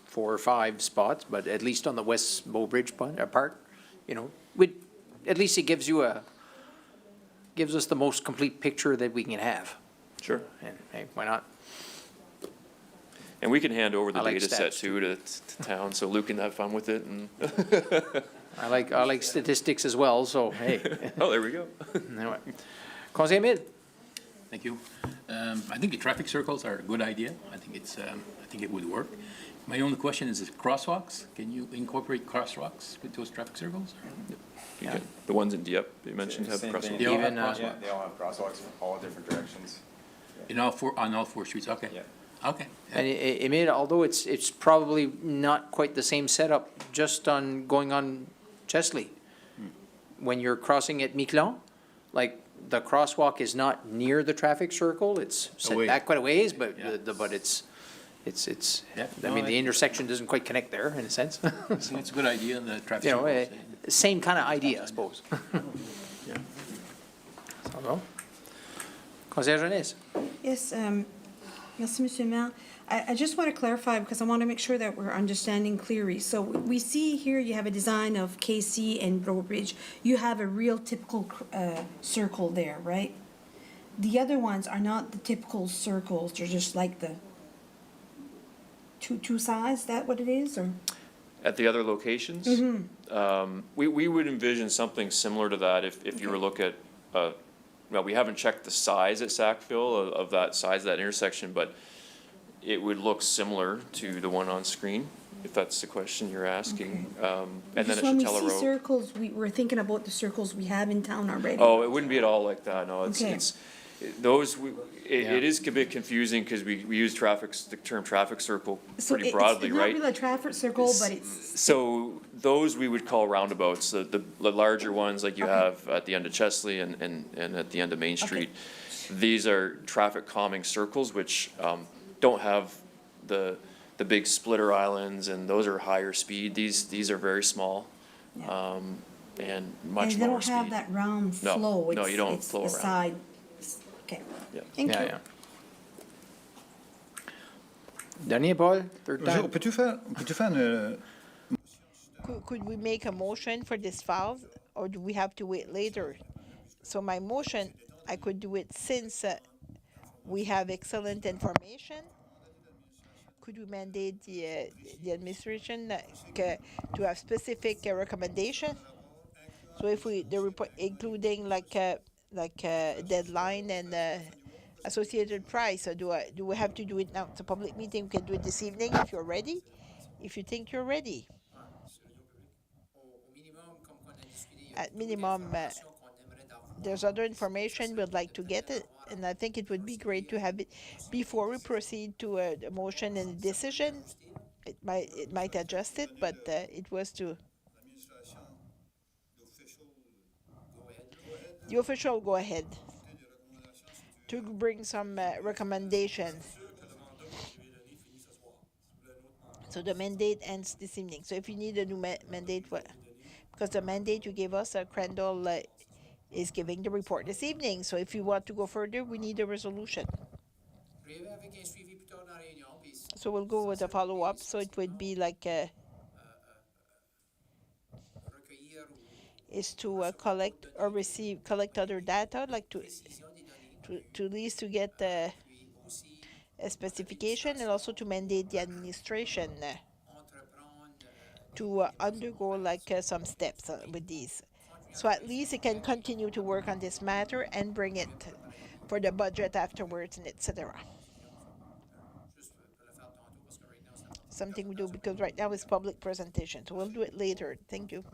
4 or 5 spots, but at least on the West Bow Bridge part, you know, at least it gives us the most complete picture that we can have. Sure. And hey, why not? And we can hand over the I like data set stats, too to town, so Luke can have fun with it, and, I like statistics as well, so hey. oh, there we go. Anyway. Conseiller Mid? Thank you. I think the traffic circles are a good idea. I think it would work. My only question is crosswalks. Can you incorporate crosswalks with those traffic circles? You can- The ones in Dieppe that you mentioned have Same crosswalks. thing. They all have Even, crosswalks? Yeah, they all have crosswalks in all different directions. On all 4 streets, okay. Yeah. Okay. And Emid, although it's probably not quite the same setup just on going on Chesley. When you're crossing at Miquelon, like the crosswalk is not near the traffic circle, it's set Away. back quite a ways, but, Yeah. but it's, Yeah. I mean, the intersection doesn't quite connect there in a sense. I think it's a good idea, the traffic You know, circles. same kind of idea, I suppose. So, no? Conseiller Jeunesse? Yes, merci, Monsieur le Maire. I just want to clarify, because I want to make sure that we're understanding clearly. So we see here you have a design of KC and Bow Bridge. You have a real typical circle there, right? The other ones are not the typical circles, they're just like the two sides, is that what it is, or? At the other locations? We would envision something similar to that if you were to look at, well, we haven't checked the size at Sackville of that size of that intersection, but it would look similar to the one on screen, if that's the question you're asking. And then Just at when we Chatella see Road. circles, we're thinking about the circles we have in town already. Oh, it wouldn't be at all like that, no, Okay. it is a bit confusing because we use the term traffic circle So pretty it's broadly, not right? really a traffic circle, but it's, So those we would call roundabouts, the larger ones like you Okay. have at the end of Chesley and at the end of Main Street. These are traffic calming circles which don't have the big splitter islands, and those are higher speed. These are very small and and much they lower don't have speed. that round No, flow. no, you don't It's flow the around. side. Okay. Yeah. Thank you. Yeah. Dernier, Paul, third time. Peux-tu faire Could we make a motion for this file, or do we have to wait later? So my motion, I could do it since we have excellent information. Could we mandate the administration to have specific recommendation? So if the report, including like deadline and associated price, or do we have to do it now? It's a public meeting, we can do it this evening if you're ready, if you think you're ready. Au minimum, comme qu'on a discuté, il y a At minimum, qu'on aimerait avoir. there's other information we'd like to get it, and I think it would be great to have it before we proceed to a motion and a decision. It might adjust it, but it was to. The official go ahead to bring some recommendations. So the mandate ends this evening. So if you need a new mandate, because the mandate you gave us, Crandall is giving the report this evening. So if you want to go further, we need a resolution. Avec un suivi plus tard dans la réunion, puis So we'll go with a follow-up, so it would be like, recueillir ou is to collect or collect other data, like to at least to get puis aussi a specification and also to mandate the administration entreprendre to undergo like some steps with these. So at least it can continue to work on this matter and bring it for the budget afterwards and etc. juste pour le faire tantôt parce que right now c'est not. Something we do because right now it's public presentation, so we'll do it later. Thank you.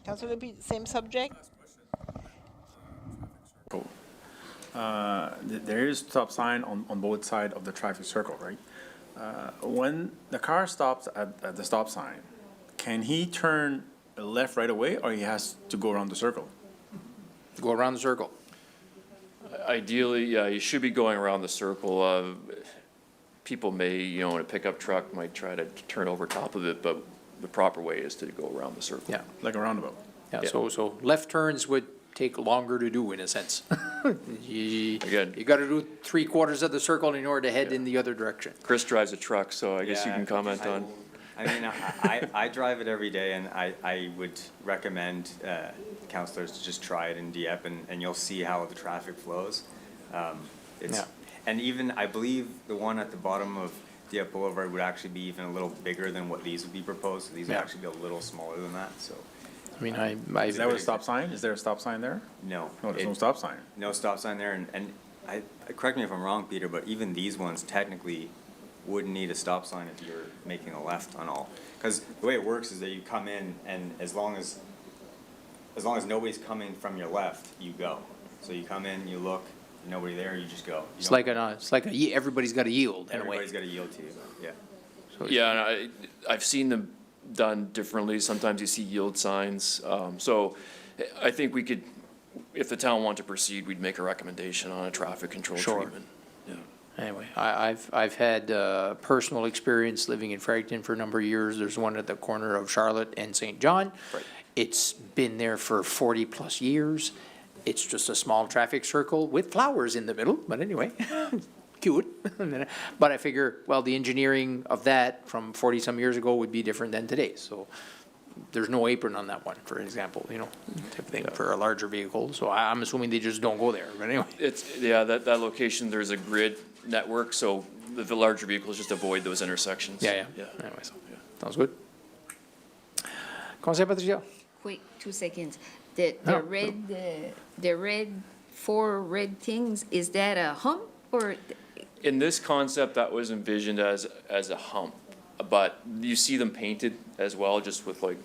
Councilor, same subject? Cool. There is stop sign on both sides of the traffic circle, right? When the car stops at the stop sign, can he turn left right away, or he has to go around the circle? Go around the circle. Ideally, yeah, you should be going around the circle. People may, you know, in a pickup truck might try to turn over top of it, but the proper way is to go around the circle. Yeah, Like a roundabout? yeah, Yeah. so left turns would take longer to do in a sense. Again- You gotta do 3/4 of the circle in order to head in the other direction. Chris drives a truck, so I guess you Yeah, can comment on. I mean, I drive it every day, and I would recommend counselors to just try it in Dieppe, and you'll see how the traffic flows. It's, Yeah. and even, I believe, the one at the bottom of Dieppe Boulevard would actually be even a little bigger than what these would be proposed, so these would Yeah. actually be a little smaller than that, so, I mean, I, Is that what a stop sign? Is there a stop sign there? no. No, there's no It- stop sign. No stop sign there, and correct me if I'm wrong, Peter, but even these ones technically wouldn't need a stop sign if you're making a left on all. Because the way it works is that you come in, and as long as nobody's coming from your left, you go. So you come in, you look, nobody there, you just go. You it's don't- like everybody's gotta yield in a way. Everybody's gotta yield to you, yeah. So it's- Yeah, and I've seen them done differently. Sometimes you see yield signs. So I think we could, if the town wanted to proceed, we'd make a recommendation on a traffic control Sure. treatment. Yeah. Anyway, I've had personal experience living in Fredericton for a number of years. There's one at the corner of Charlotte and St. John. Right. It's been there for 40-plus years. It's just a small traffic circle with flowers in the middle, but anyway, cute. But I figure, well, the engineering of that from 40-some years ago would be different than today, so there's no apron on that one, for example, you know, type of thing for a larger vehicle, so I'm assuming they just don't go there, but anyway. It's, yeah, that location, there's a grid network, so the larger vehicles just avoid those intersections. Yeah. Anyway, so, sounds good. Conseil Patricia? Quick, 2 seconds. The No. red, 4 red things, is that a hump or? In this concept, that was envisioned as a hump, but you see them painted as well, just with like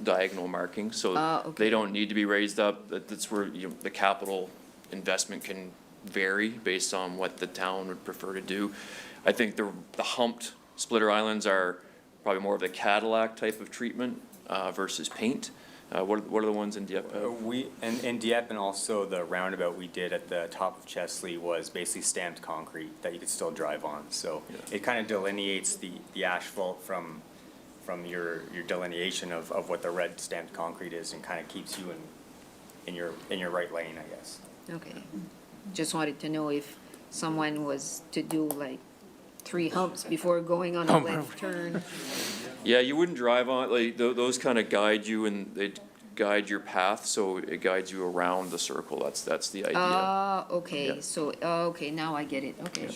diagonal markings, so Okay. they don't need to be raised up. That's where, you know, the capital investment can vary based on what the town would prefer to do. I think the humped splitter islands are probably more of the Cadillac type of treatment versus paint. What are the ones in Dieppe? We, in Dieppe, and also the roundabout we did at the top of Chesley was basically stamped concrete that you could still drive on. So it kind of delineates the asphalt from your delineation of what the red stamped concrete is, and kind of keeps you in your right lane, I guess. Okay. Just wanted to know if someone was to do like 3 humps before going on a left turn. Yeah, you wouldn't drive on, like, those kind of guide you, and they guide your path, so it guides you around the circle. That's the idea. Okay, Yeah. so, okay, now I get it, okay.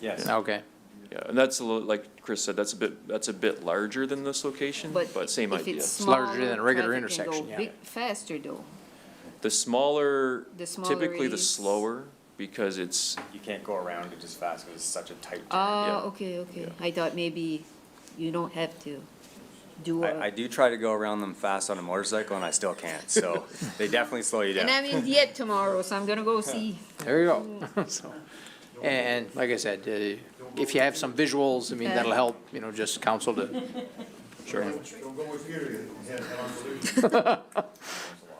Yes. Okay. Yeah, and that's a little, like Chris said, that's a bit larger than this location, but same if idea. it's larger than a regular smaller, traffic can go intersection, yeah. big- faster though. The smaller, The smaller typically the is- slower, because it's, You can't go around it as fast because it's such a tight turn. Yeah. Okay. I thought maybe you don't have to do I a, do try to go around them fast on a motorcycle, and I still can't, so they definitely slow you down. and I'm in Dieppe tomorrow, so I'm gonna go see. There you go. So, and like I said, if you have some visuals, I mean, that'll help, you know, just counsel to. Sure.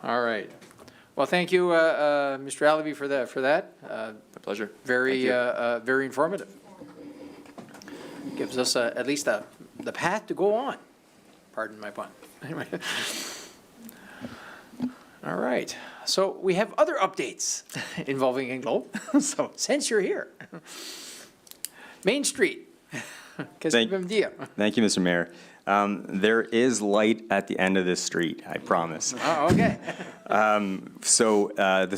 All right. Well, thank you, Mr. Alaby, for that. my pleasure. Very, Thank you. very informative. Gives us at least the path to go on. Pardon my pun. Anyway. All right, so we have other updates involving Englobe, so since you're here. Main Street. Qu'est-ce que tu peux me dire? Thank you, Mr. Mayor. There is light at the end of this street, I promise. Oh, okay. So the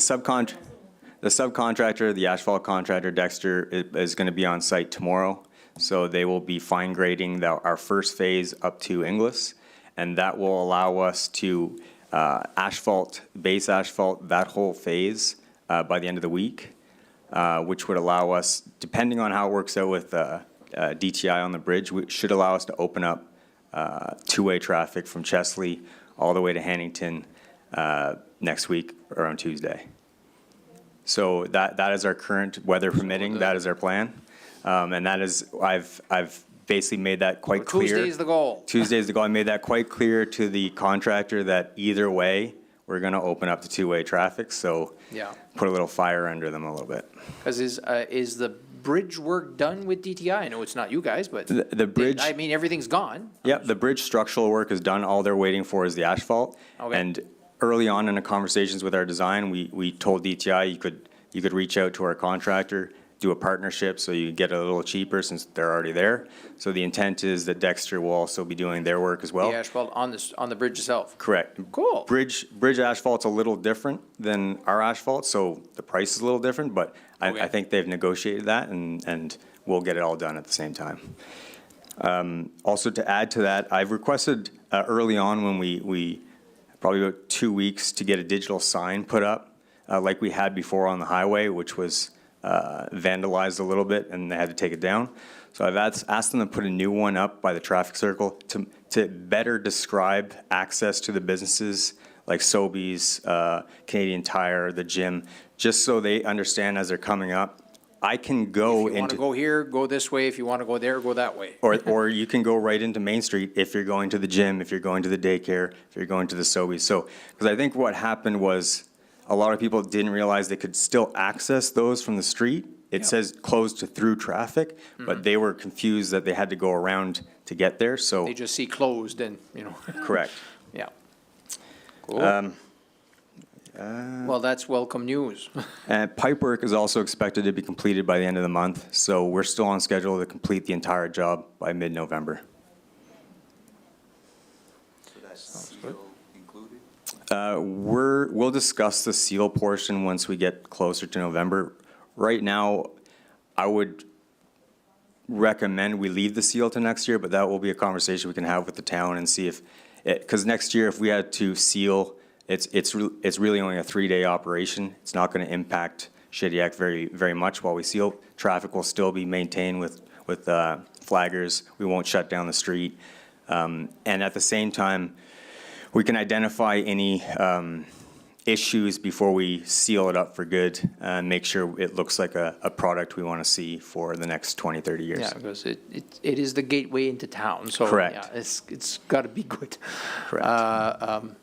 subcontractor, the asphalt contractor, Dexter, is going to be on site tomorrow. So they will be fine grading our first phase up to Inglis, and that will allow us to base asphalt that whole phase by the end of the week, which would allow us, depending on how it works out with DTI on the bridge, should allow us to open up two-way traffic from Chesley all the way to Hannington next week or on Tuesday. So that is our current, weather permitting, that is our plan. And that is, I've basically made that quite clear. Tuesday's the goal. Tuesday's the goal. I made that quite clear to the contractor that either way, we're gonna open up to two-way traffic, so Yeah. put a little fire under them a little bit. Because is the bridge work done with DTI? I know it's not you guys, but. The bridge. I mean, everything's gone. Yep, the bridge structural work is done. All they're waiting for is the asphalt. Okay. And early on in the conversations with our design, we told DTI you could reach out to our contractor, do a partnership so you get it a little cheaper since they're already there. So the intent is that Dexter will also be doing their work as well. The asphalt on the bridge itself. Correct. Cool. Bridge asphalt's a little different than our asphalt, so the price is a little different, but Okay. I think they've negotiated that and we'll get it all done at the same time. Also to add to that, I've requested early on when we probably about 2 weeks to get a digital sign put up like we had before on the highway, which was vandalized a little bit and they had to take it down. So I've asked them to put a new one up by the traffic circle to better describe access to the businesses like Sobeys, Canadian Tire, the gym, just so they understand as they're coming up. I can go If you want to into, go here, go this way. If you want to go there, go that way. or you can go right into Main Street if you're going to the gym, if you're going to the daycare, if you're going to the Sobeys. So, because I think what happened was a lot of people didn't realize they could still access those from the street. It says closed to through traffic, but they were confused that they had to go around to get there, so, They just see closed and, correct. yeah. Cool. Well, that's welcome news. And pipe work is also expected to be completed by the end of the month, so we're still on schedule to complete the entire job by mid-November. We'll discuss the seal portion once we get closer to November. Right now, I would recommend we leave the seal to next year, but that will be a conversation we can have with the town and see if, because next year, if we had to seal, it's really only a 3-day operation. It's not going to impact Shediac very much while we seal. Traffic will still be maintained with flaggers. We won't shut down the street. And at the same time, we can identify any issues before we seal it up for good and make sure it looks like a product we want to see for the next 20, 30 years. Yeah, because it is the gateway into town, so. Correct. Yeah, it's got to be good. Correct.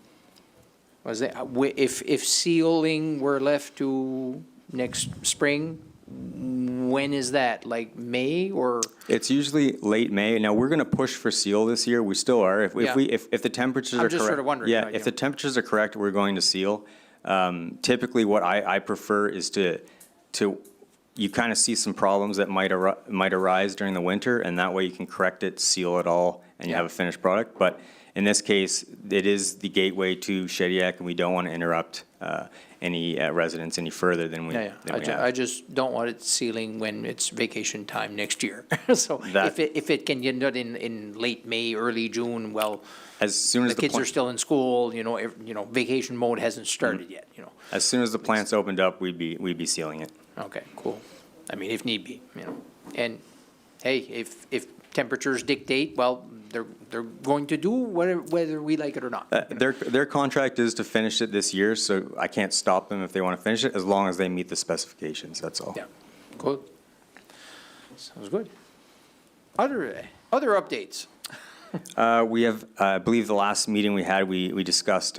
Was it, if sealing were left to next spring, when is that? Like May or? It's usually late May. Now, we're going to push for seal this year. We still are. If the temperatures are correct. I'm just sort of wondering, Yeah, right, if yeah. the temperatures are correct, we're going to seal. Typically, what I prefer is to you kind of see some problems that might arise during the winter, and that way you can correct it, seal it all, and you have a finished product. But in this case, it is the gateway to Shediac, and we don't want to interrupt any residents any further than we Yeah, have. I just don't want it sealing when it's vacation time next year. So That- if it can get done in late May, early June, well, As soon as the kids are plant- still in school, vacation mode hasn't started yet, As soon as the plant's opened up, we'd be sealing it. Okay, cool. I mean, if need be, And, hey, if temperatures dictate, well, they're going to do whether we like it or not. Their contract is to finish it this year, so I can't stop them if they want to finish it, as long as they meet the specifications, that's all. Yeah, good. Sounds good. Other updates? We have, I believe the last meeting we had, we discussed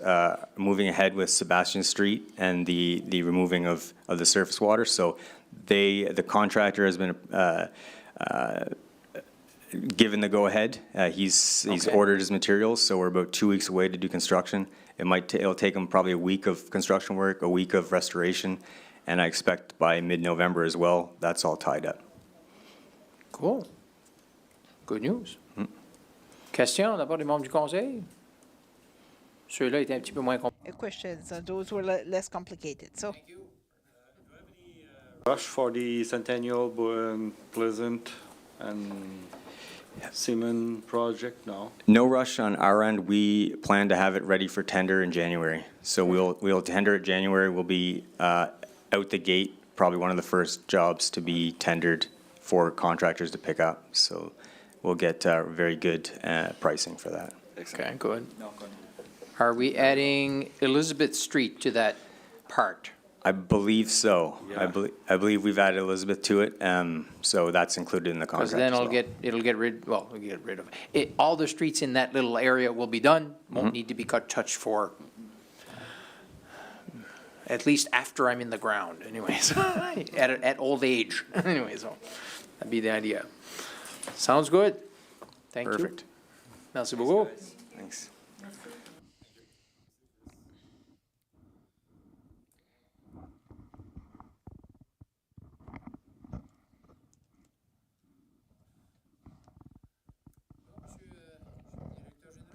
moving ahead with Sebastian Street and the removing of the surface water. So the contractor has been given the go-ahead. He's Okay. ordered his materials, so we're about 2 weeks away to do construction. It'll take them probably a week of construction work, a week of restoration, and I expect by mid-November as well, that's all tied up. Cool. Good news. Question d'abord des membres du conseil? Ceux-là étaient un petit peu moins compliqués. Questions, those were less complicated, so. Rush for the Centennial, Pleasant, and Seaman project now? No rush on our end. We plan to have it ready for tender in January. So we'll tender it January. We'll be out the gate, probably one of the first jobs to be tendered for contractors to pick up. So we'll get very good pricing for that. Okay, good. Are we adding Elizabeth Street to that part? I believe so. Yeah. I believe we've added Elizabeth to it, so that's included in the Because contract then as well. it'll get rid, well, we'll get rid of it. All the streets in that little area will be done, won't need to be touched for at least after I'm in the ground anyways, at old age, anyway, so that'd be the idea. Sounds good. Thank you. Perfect. Merci beaucoup. Thanks.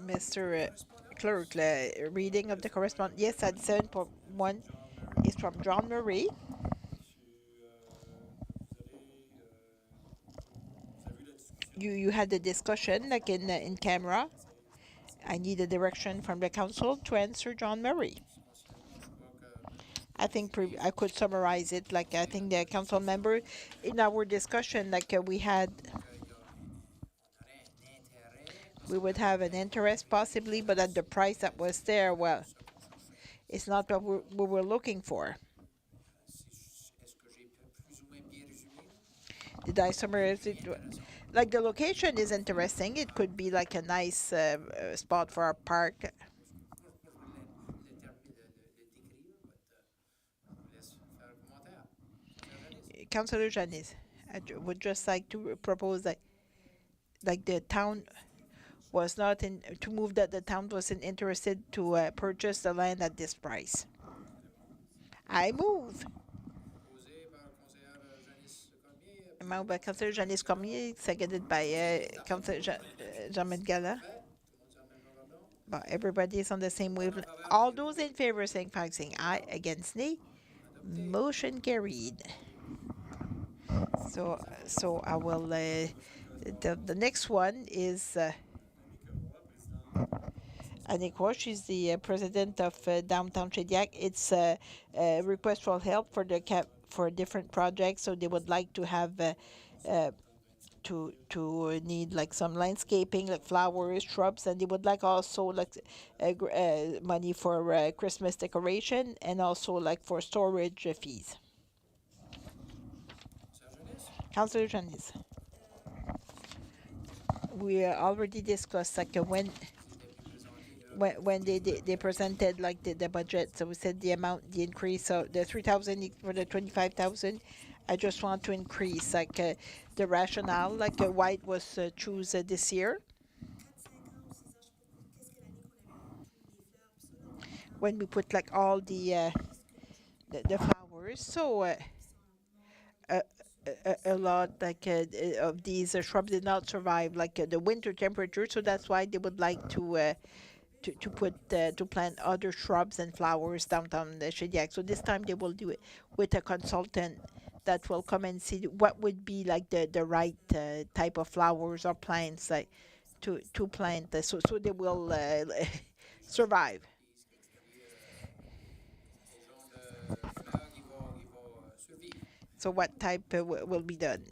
Mr. Clerk, reading of the correspondence. Yes, at 7.1 is from John Murray. You had the discussion like in camera. I need a direction from the council to answer John Murray. I think I could summarize it like I think the council member in our discussion like we would have an interest possibly, but at the price that was there, well, it's not what we were looking for. Did I summarize it? Like the location is interesting. It could be like a nice spot for our park. Councillor Janice, I would just like to propose that, like the town was not in, to move that the town wasn't interested to purchase the land at this price. I move. Moved by Councillor Janice Cormier, seconded by Councillor Jean-Med Gala. But everybody is on the same wavelength. All those in favor saying aye, against nay. Motion carried. So I will, the next one is Annick Roy, she's the president of Downtown Shediac. It's a request for help for for different projects, so they would like to have to need like some landscaping, like flowers, shrubs, and they would like also like money for Christmas decoration and also like for storage fees. Councillor Janice. We already discussed like when they presented like the budget, so we said the amount, the increase, so the 3,000 for the 25,000. I just want to increase like the rationale, like why it was choose this year. When we put like all the flowers, so a lot like of these shrubs did not survive like the winter temperature, so that's why they would like to plant other shrubs and flowers downtown Shediac. So this time they will do it with a consultant that will come and see what would be like the right type of flowers or plants like to plant, so they will survive. So what type will be done?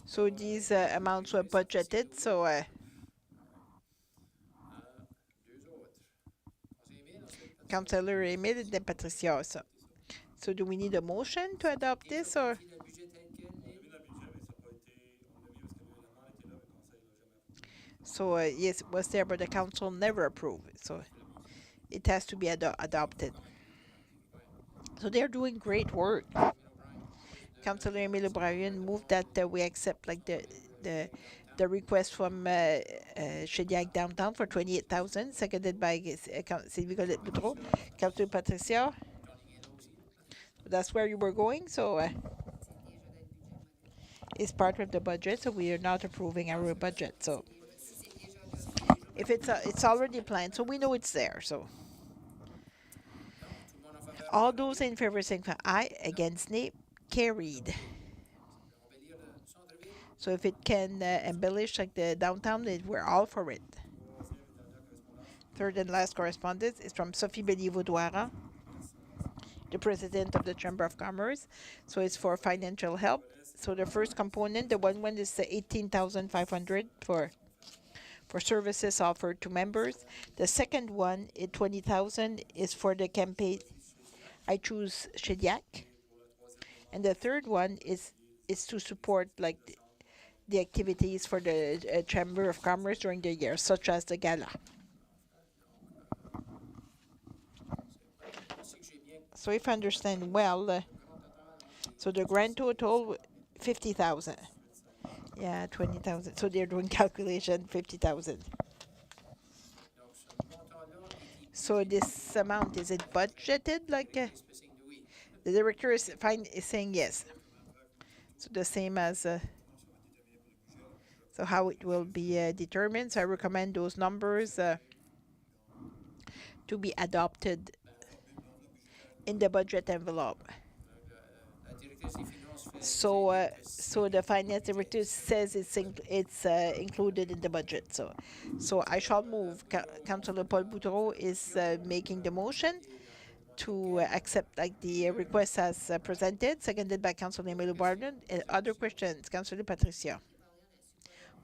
So these amounts were budgeted, so Councillor Emile and then Patricia also. So do we need a motion to adopt this, or? So yes, it was there, but the council never approved it, so it has to be adopted. So they're doing great work. Councillor Emile O'Brien moved that we accept like the the request from Shediac Downtown for 28,000, seconded by Sylvie Colette Boudreau. Councillor Patricia. That's where you were going, so it's part of the budget, so we are not approving our budget. So if it's already planned, so we know it's there. So all those in favor saying aye, against nay, carried. So if it can embellish like the downtown, we're all for it. Third and last correspondence is from Sophie Bélier-Vaudoira, the president of the Chamber of Commerce. So it's for financial help. So the first component, the one is 18,500 for services offered to members. The second one, 20,000, is for the campaign I Choose Shediac. And the third one is to support like the activities for the Chamber of Commerce during the year, such as the gala. So if I understand well, so the grand total, 50,000. Yeah, 20,000. So they're doing calculation, 50,000. So this amount, is it budgeted? Like the director is saying yes. So the same as. So how it will be determined. So I recommend those numbers to be adopted in the budget envelope. So the finance director says it's included in the budget. So I shall move. Councillor Paul Boudreau is making the motion to accept like the request as presented, seconded by Councillor Emile Barden. Other questions, Councillor Patricia?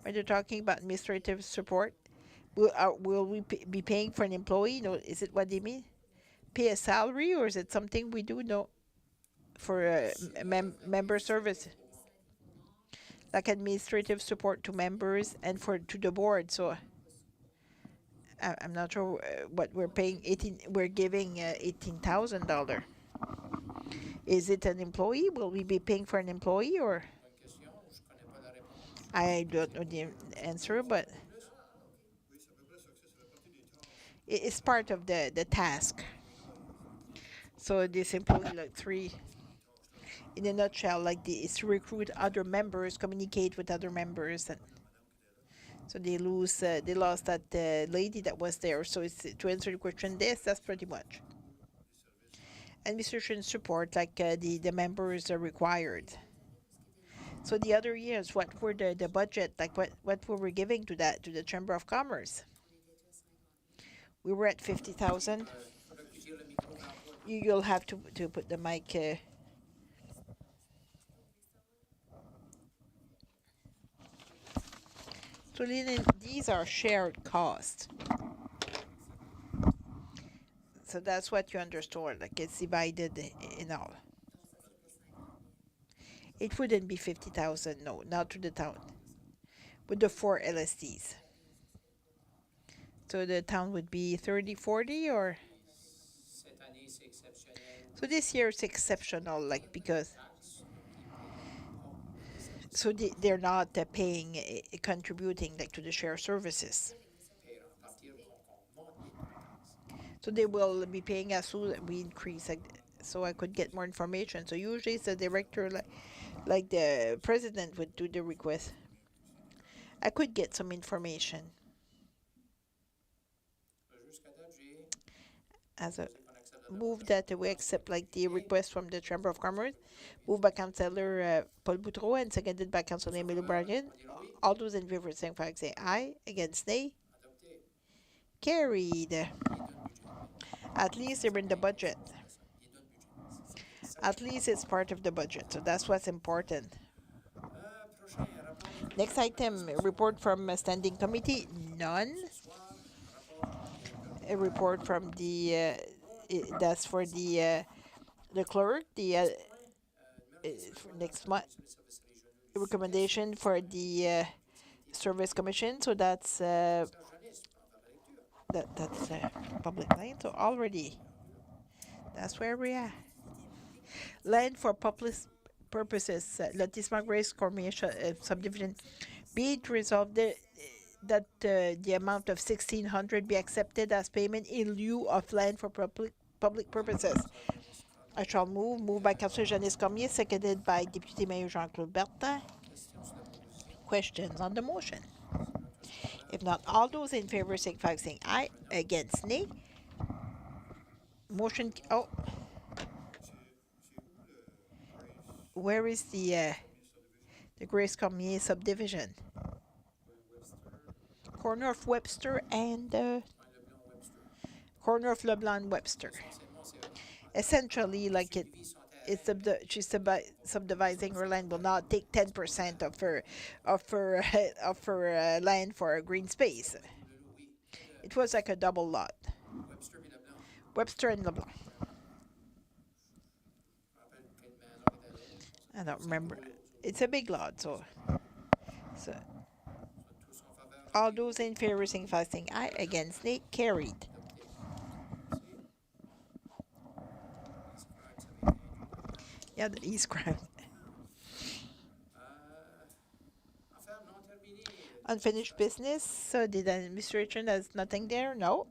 When they're talking about administrative support, will we be paying for an employee? No, is it what they mean? Pay a salary, or is it something we do? No, for member service, like administrative support to members and to the board. So I'm not sure what we're paying. We're giving $18,000. Is it an employee? Will we be paying for an employee, or? I don't know the answer, but it's part of the task. So this employee, like three, in a nutshell, like is to recruit other members, communicate with other members, and so they lost that lady that was there. So it's to answer the question, that's pretty much. Administration support, like the members are required. So the other years, what were the budget, like what were we giving to the Chamber of Commerce? We were at 50,000. You'll have to put the mic. So these are shared costs. So that's what you understand, like it's divided in all. It wouldn't be 50,000, no, not to the town, with the 4 LSTs. So the town would be 30, 40, or? So this year it's exceptional, like because. So they're not paying, contributing like to the share services. So they will be paying as soon as we increase. So I could get more information. So usually it's the director, like the president would do the request. I could get some information. As a move that we accept like the request from the Chamber of Commerce, moved by Councillor Paul Boudreau and seconded by Councillor Emile Barden. All those in favor saying say aye, against nay. Carried. At least they're in the budget. At least it's part of the budget, so that's what's important. Next item, report from a standing committee, none. A report from the, that's for the clerk, for next month. Recommendation for the Service Commission, so that's that's public land, so already, that's where we are. Land for public purposes, Lotissement Grace Cormier subdivision Be it resolved that the amount of 1,600 be accepted as payment in lieu of land for public purposes. I shall move by Councillor Janice Cormier, seconded by Deputy Mayor Jean-Claude Bertin. Questions on the motion? If not, all those in favor signify by saying aye. Against, nay. Motion, where is the Grace Cormier subdivision? Corner of Webster and corner of LeBlanc and Webster. Essentially, like she's subdividing her land will not take 10% of her land for a green space. It was like a double lot. Webster and LeBlanc. I don't remember. It's a big lot, so all those in favor signify by saying aye. Against, nay. Carried. Yeah, the East Ground. Unfinished business. So the administration has nothing there? No.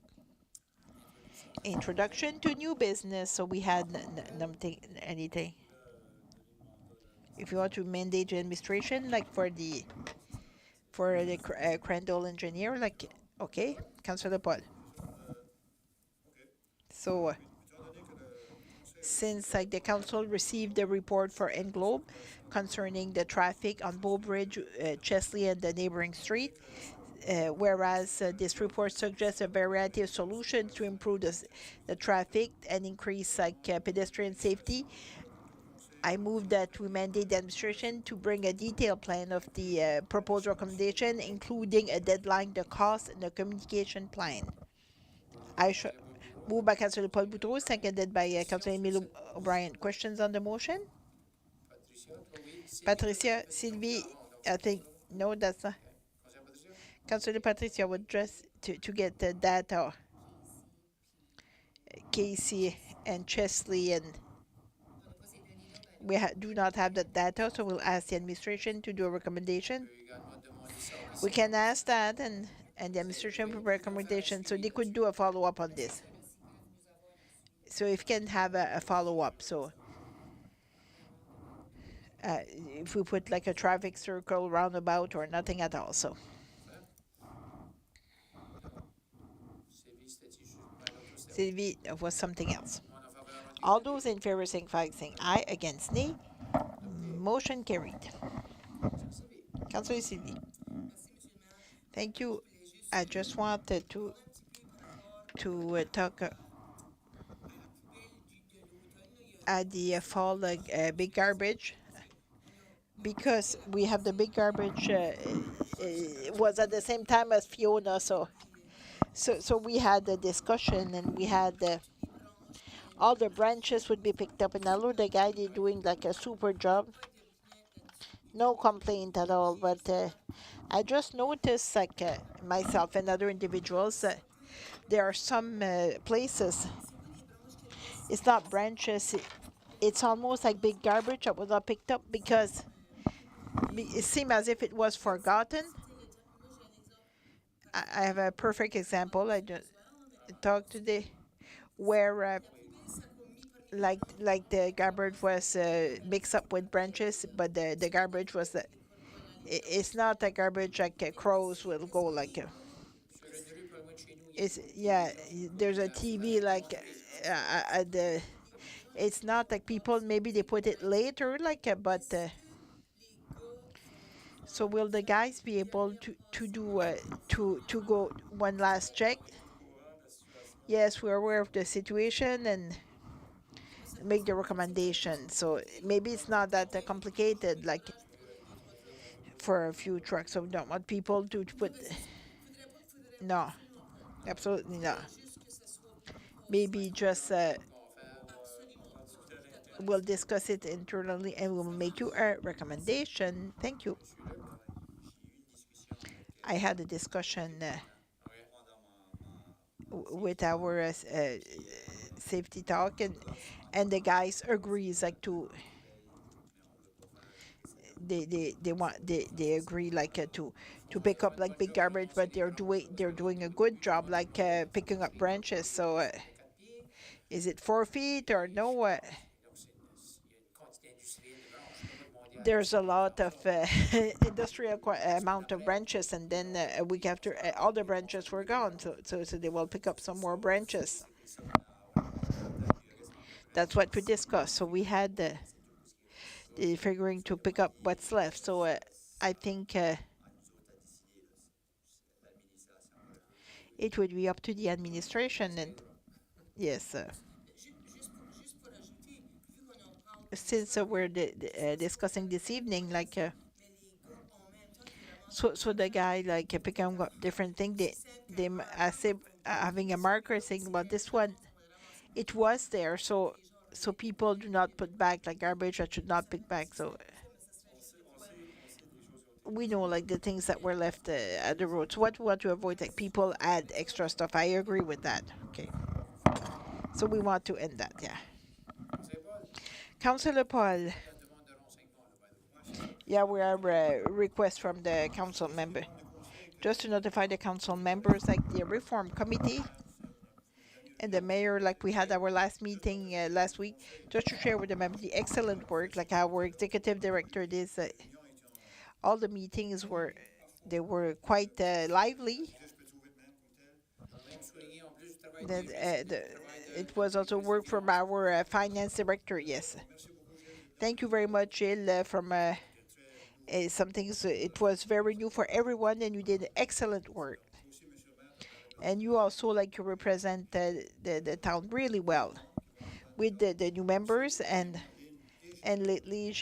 Introduction to new business. So we had nothing, anything. If you want to mandate the administration, like for the Crandall engineer, like, okay, Councillor Paul. So, since like the council received the report for Englobe concerning the traffic on Bow Bridge, Chesley, and the neighboring street, whereas this report suggests a variety of solutions to improve the traffic and increase like pedestrian safety, I move that we mandate the administration to bring a detailed plan of the proposed recommendation, including a deadline, the cost, and the communication plan. I shall move by Councillor Paul Boudreau, seconded by Councillor Emile O'Brien. Questions on the motion? Patricia, Sylvie, I think, no, that's not. Councillor Patricia would address to get the data. Casey and Chesley, and we do not have the data, so we'll ask the administration to do a recommendation. We can ask that, and the administration will prepare a recommendation, so they could do a follow-up on this. So if you can have a follow-up, so if we put like a traffic circle, roundabout, or nothing at all, so. Sylvie was something else. All those in favor signify by saying aye. Against, nay. Motion carried. Councillor Sylvie. Thank you. I just wanted to talk at the fall big garbage, because we have the big garbage was at the same time as Fiona, so we had a discussion, and we had all the branches would be picked up, and I know the guy is doing like a super job. No complaint at all, but I just noticed, like myself and other individuals, there are some places, it's not branches, it's almost like big garbage that was not picked up, because it seemed as if it was forgotten. I have a perfect example. I just talked today where like the garbage was mixed up with branches, but the garbage was it's not a garbage like crows will go like it's, yeah, there's a TV like it's not like people, maybe they put it later like but so will the guys be able to do to go one last check? Yes, we're aware of the situation and make the recommendation. So maybe it's not that complicated, like for a few trucks. So we don't want people to put. No, absolutely not. Maybe just we'll discuss it internally and we'll make you a recommendation. Thank you. I had a discussion with our safety talk, and the guys agrees like they agree like to pick up like big garbage, but they're doing a good job like picking up branches. So is it 4 feet or no? There's a lot of industrial amount of branches, and then a week after, all the branches were gone. So they will pick up some more branches. That's what we discussed. So we had the figuring to pick up what's left. So I think it would be up to the administration, and yes. Since we're discussing this evening, like, so the guy like picking up different thing, having a marker saying, well, this one, it was there, so people do not put back like garbage that should not pick back. So we know like the things that were left at the road. So what we want to avoid, like people add extra stuff. I agree with that. Okay. So we want to end that, yeah. Councillor Paul. Yeah, we have a request from the council member. Just to notify the council members, like the reform committee and the mayor, like we had our last meeting last week, just to share with the members the excellent work, like our executive director did. All the meetings were quite lively. It was also work from our finance director, yes. Thank you very much, Gilles, from some things. It was very new for everyone, and you did excellent work. And you also, like, you represent the town really well with the new members, and lately,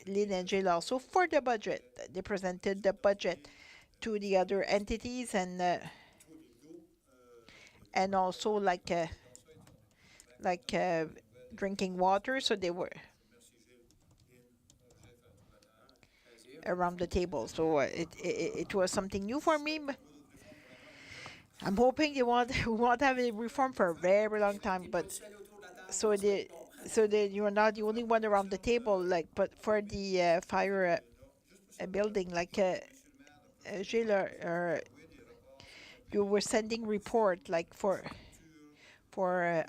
Lynn and Gilles also for the budget. They presented the budget to the other entities, and also like drinking water, so they were around the table. So it was something new for me. But I'm hoping we won't have a reform for a very long time. But so you are not the only one around the table. Like, but for the fire building, like Gilles, you were sending report like for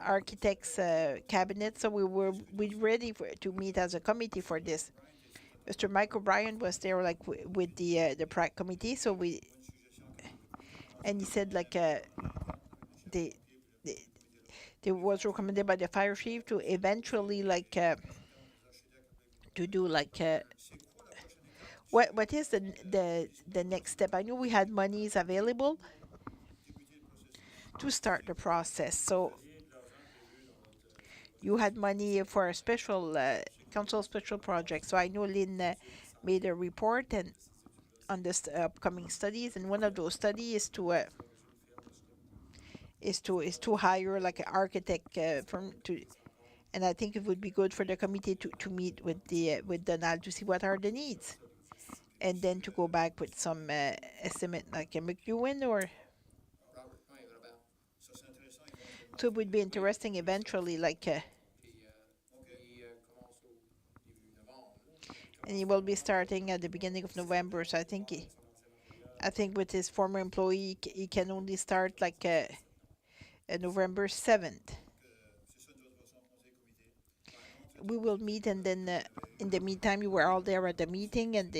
architects cabinet, so we ready to meet as a committee for this. Mr. Mike O'Brien was there like with the PRAC committee, so and he said like they was recommended by the fire chief to eventually like to do like what is the next step? I knew we had monies available to start the process. So you had money for a special council special project. So I know Lynn made a report and on this upcoming studies, and one of those studies is to hire like an architect firm to, and I think it would be good for the committee to meet with Donald to see what are the needs, and then to go back with some estimate like a McEwen or. So it would be interesting eventually, like, and he will be starting at the beginning of November. So I think with his former employee, he can only start like November 7th. We will meet, and then in the meantime, you were all there at the meeting, and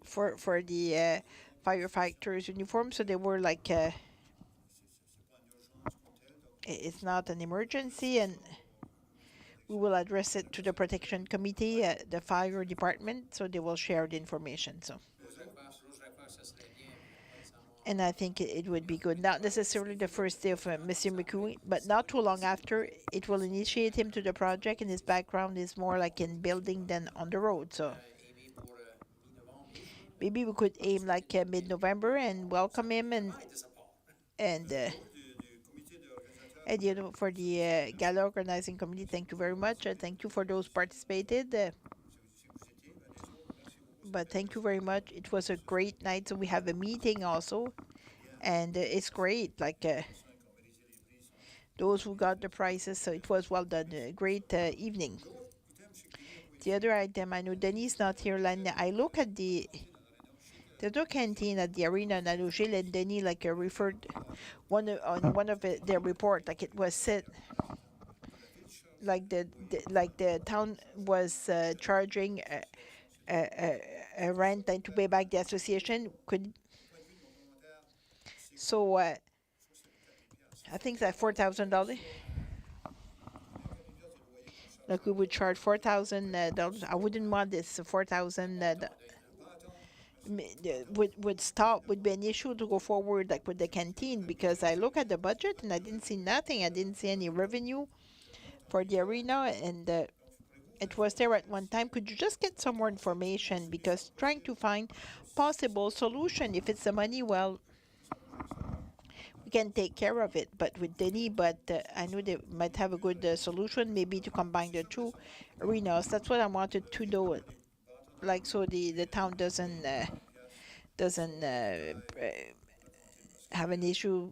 for the firefighters' uniform, so they were like it's not an emergency, and we will address it to the protection committee, the fire department, so they will share the information. So, and I think it would be good, not necessarily the first day of Monsieur McEwen, but not too long after. It will initiate him to the project, and his background is more like in building than on the road. So maybe we could aim like mid-November and welcome him, and you know, for the gala organizing committee, thank you very much. Thank you for those participated. But thank you very much. It was a great night. So we have a meeting also, and it's great. Like those who got the prizes, so it was well done. Great evening. The other item, I know Denis not here, and I look at the other canteen at the arena, and I know Gilles and Denis like referred on one of their report, like it was said, like the town was charging a rent and to pay back the association could. So I think that $4,000. Like we would charge $4,000. I wouldn't want this $4,000 would be an issue to go forward like with the canteen, because I look at the budget and I didn't see nothing. I didn't see any revenue for the arena, and it was there at one time. Could you just get some more information, because trying to find possible solution. If it's the money, well, we can take care of it. But with Denis, I know they might have a good solution, maybe to combine the two arenas. That's what I wanted to know. Like, so the town doesn't have an issue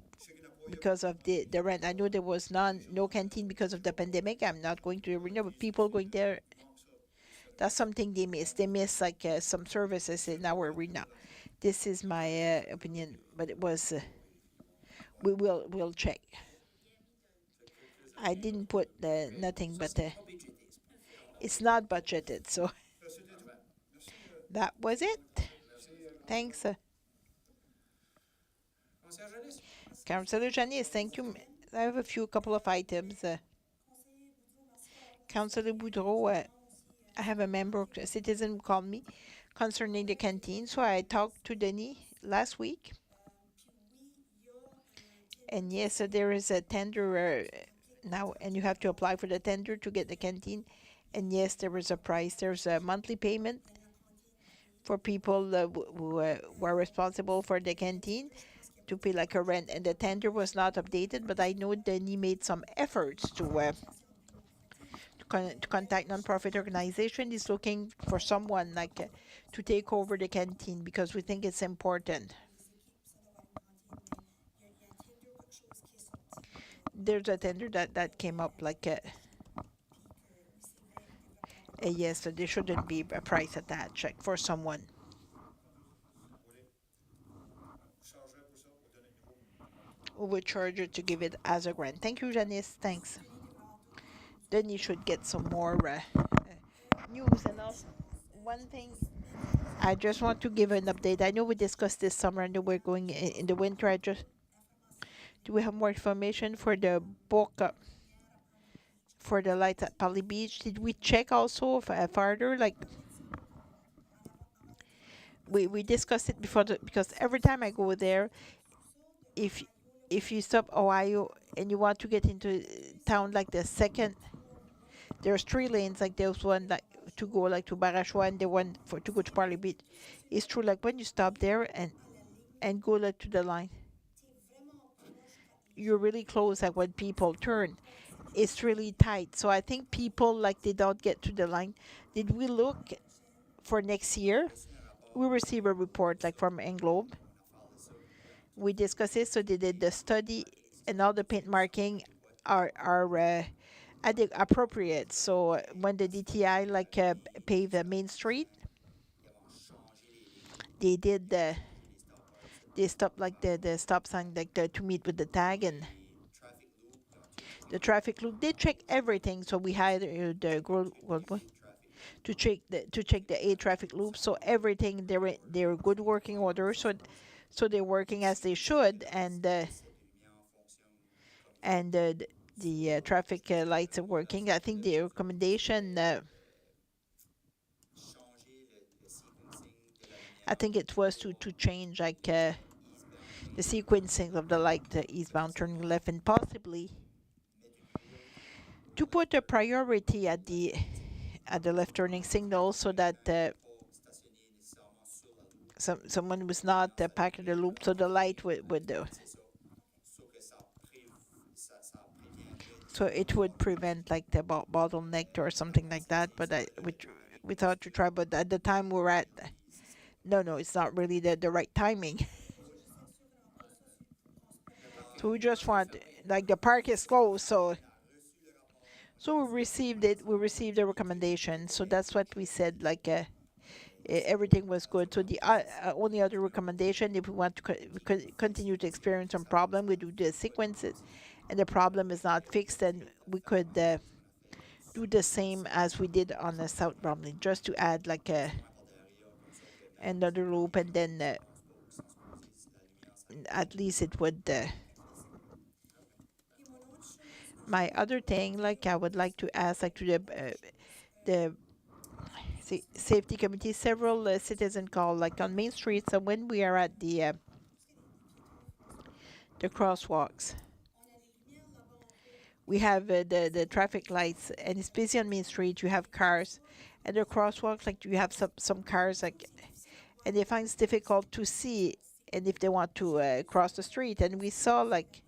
because of the rent. I know there was no canteen because of the pandemic. I'm not going to the arena, but people going there, that's something they miss. They miss like some services in our arena. This is my opinion, but it was. We'll check. I didn't put nothing, but it's not budgeted, so that was it. Thanks. Councillor Janice, thank you. I have a couple of items. Councillor Boudreau, I have a citizen who called me concerning the canteen. So I talked to Denis last week. And yes, there is a tender now, and you have to apply for the tender to get the canteen. And yes, there is a price. There's a monthly payment for people who were responsible for the canteen to pay like a rent. And the tender was not updated, but I know Denis made some efforts to contact nonprofit organization. He's looking for someone like to take over the canteen, because we think it's important. There's a tender that came up like yes, so there shouldn't be a price attached like for someone. We would charge it to give it as a grant. Thank you, Janice. Thanks. Then you should get some more news. And also, one thing, I just want to give an update. I know we discussed this summer and we're going in the winter. Do we have more information for the book for the lights at Pali Beach? Did we check also further? Like we discussed it before, because every time I go there, if you stop Ohio and you want to get into town, like the second, there's 3 lanes. Like there's one like to go like to Barashwa, and the one to go to Pali Beach. It's true. Like when you stop there and go like to the line, you're really close. Like when people turn, it's really tight. So I think people like they don't get to the line. Did we look for next year? We receive a report like from Englobe. We discussed it. So they did the study, and all the paint marking are appropriate. So when the DTI like paved the main street, they did they stopped like the stop sign like to meet with the tag and the traffic loop. They check everything. So we hired the girl to check the 8 traffic loops. So everything they're good working order. So they're working as they should, and the traffic lights are working. I think the recommendation. I think it was to change like the sequencing of the light, the eastbound turning left, and possibly to put a priority at the left turning signal, so that someone was not packing the loop, so the light would so it would prevent like the bottleneck or something like that. But we thought to try, but at the time we're at, no, it's not really the right timing. So we just want, like the park is closed, so So we received it, we received a recommendation, so that's what we said, like, everything was good. So the only other recommendation, if we want to continue to experience some problem, we do the sequences, and the problem is not fixed, then we could do the same as we did on the South Bromley, just to add like another loop, and then at least it would. My other thing, like I would like to ask, like to the safety committee, several citizens called, like on Main Street. So when we are at the crosswalks, we have the traffic lights, and it's busy on Main Street. You have cars, and the crosswalks, like you have some cars, like, and they find it's difficult to see, and if they want to cross the street, and we saw like.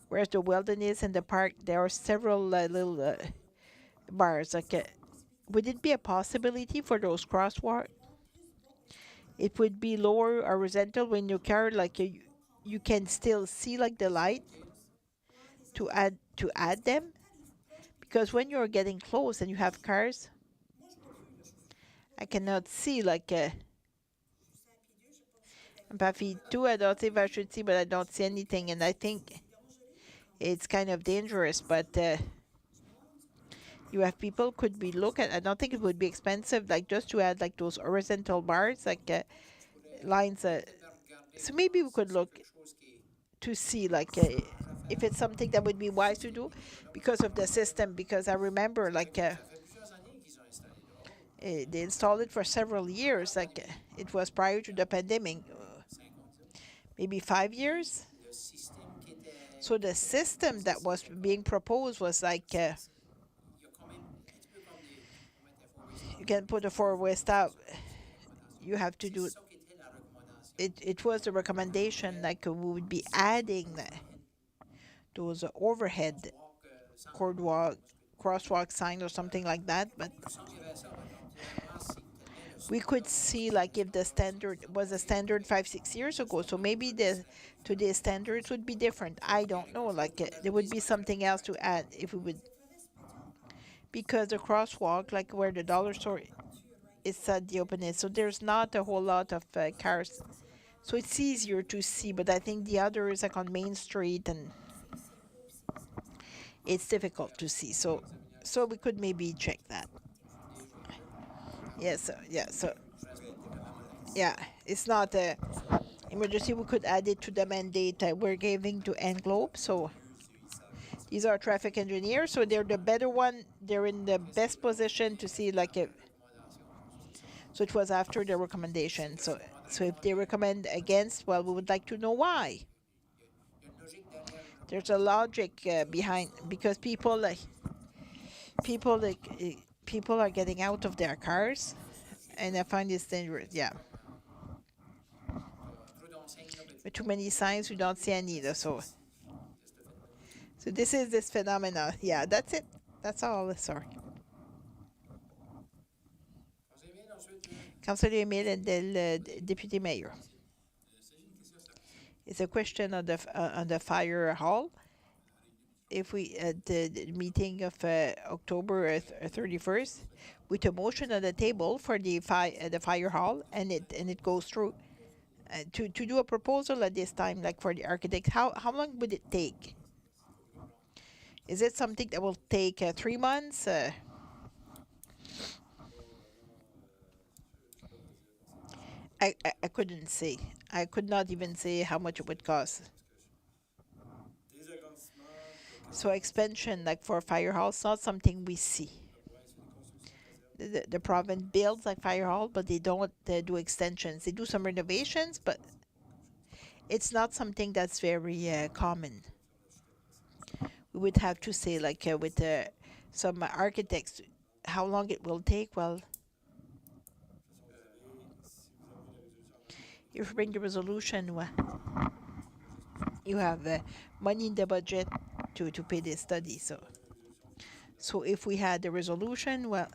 Whereas the Weldon is in the park, there are several little bars. Like, would it be a possibility for those crosswalks? It would be lower horizontal when you carry, like you can still see like the light to add them, because when you're getting close and you have cars, I cannot see like. I'm Pafi too. I don't think I should see, but I don't see anything, and I think. It's kind of dangerous, but you have people could be look at. I don't think it would be expensive, like just to add like those horizontal bars, like lines. So maybe we could look to see like if it's something that would be wise to do because of the system. Because I remember like they installed it for several years. Like it was prior to the pandemic, maybe 5 years. So the system that was being proposed was like you can put a four-way stop. You have to do it. It was a recommendation, like we would be adding those overhead crosswalk sign or something like that. But we could see like if the standard was a standard 5-6 years ago, so maybe today's standards would be different. I don't know, like there would be something else to add if we would, because the crosswalk, like where the dollar store is at the open end, so there's not a whole lot of cars, so it's easier to see. But I think the other is like on Main Street, and it's difficult to see, so we could maybe check that. Yes, yeah, it's not a emergency. We could add it to the mandate we're giving to Englobe. So these are traffic engineers, so they're the better one. They're in the best position to see like if. So it was after the recommendation. So if they recommend against, well, we would like to know why. There's a logic behind, because people are getting out of their cars, and I find it's dangerous. Yeah. With too many signs, we don't see any either. So this is this phenomena. Yeah, that's it. That's all. Sorry. Councillor Emile and the Deputy Mayor. It's a question on the fire hall. If we at the meeting of October 31st, with a motion on the table for the fire hall, and it goes through to do a proposal at this time, like for the architect, how long would it take? Is it something that will take 3 months? I couldn't say. I could not even say how much it would cost. So expansion, like for fire hall, is not something we see. The province builds like fire hall, but they don't do extensions. They do some renovations, but it's not something that's very common. We would have to say, like with some architects, how long it will take. Well, if you bring the resolution, you have money in the budget to pay the study. So if we had the resolution, well,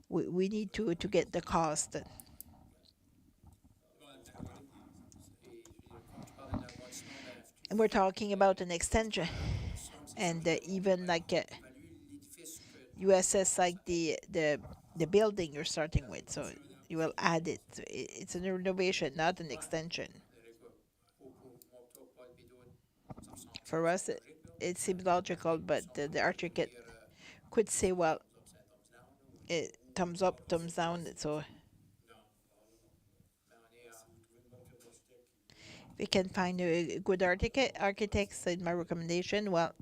we need to get the cost. And we're talking about an extension. and even like you assess like the building you're starting with, so you will add it. It's a renovation, not an extension. For us, it seems logical, but the architect could say, well, it thumbs up, thumbs down. So we can find a good architects in my recommendation. Well,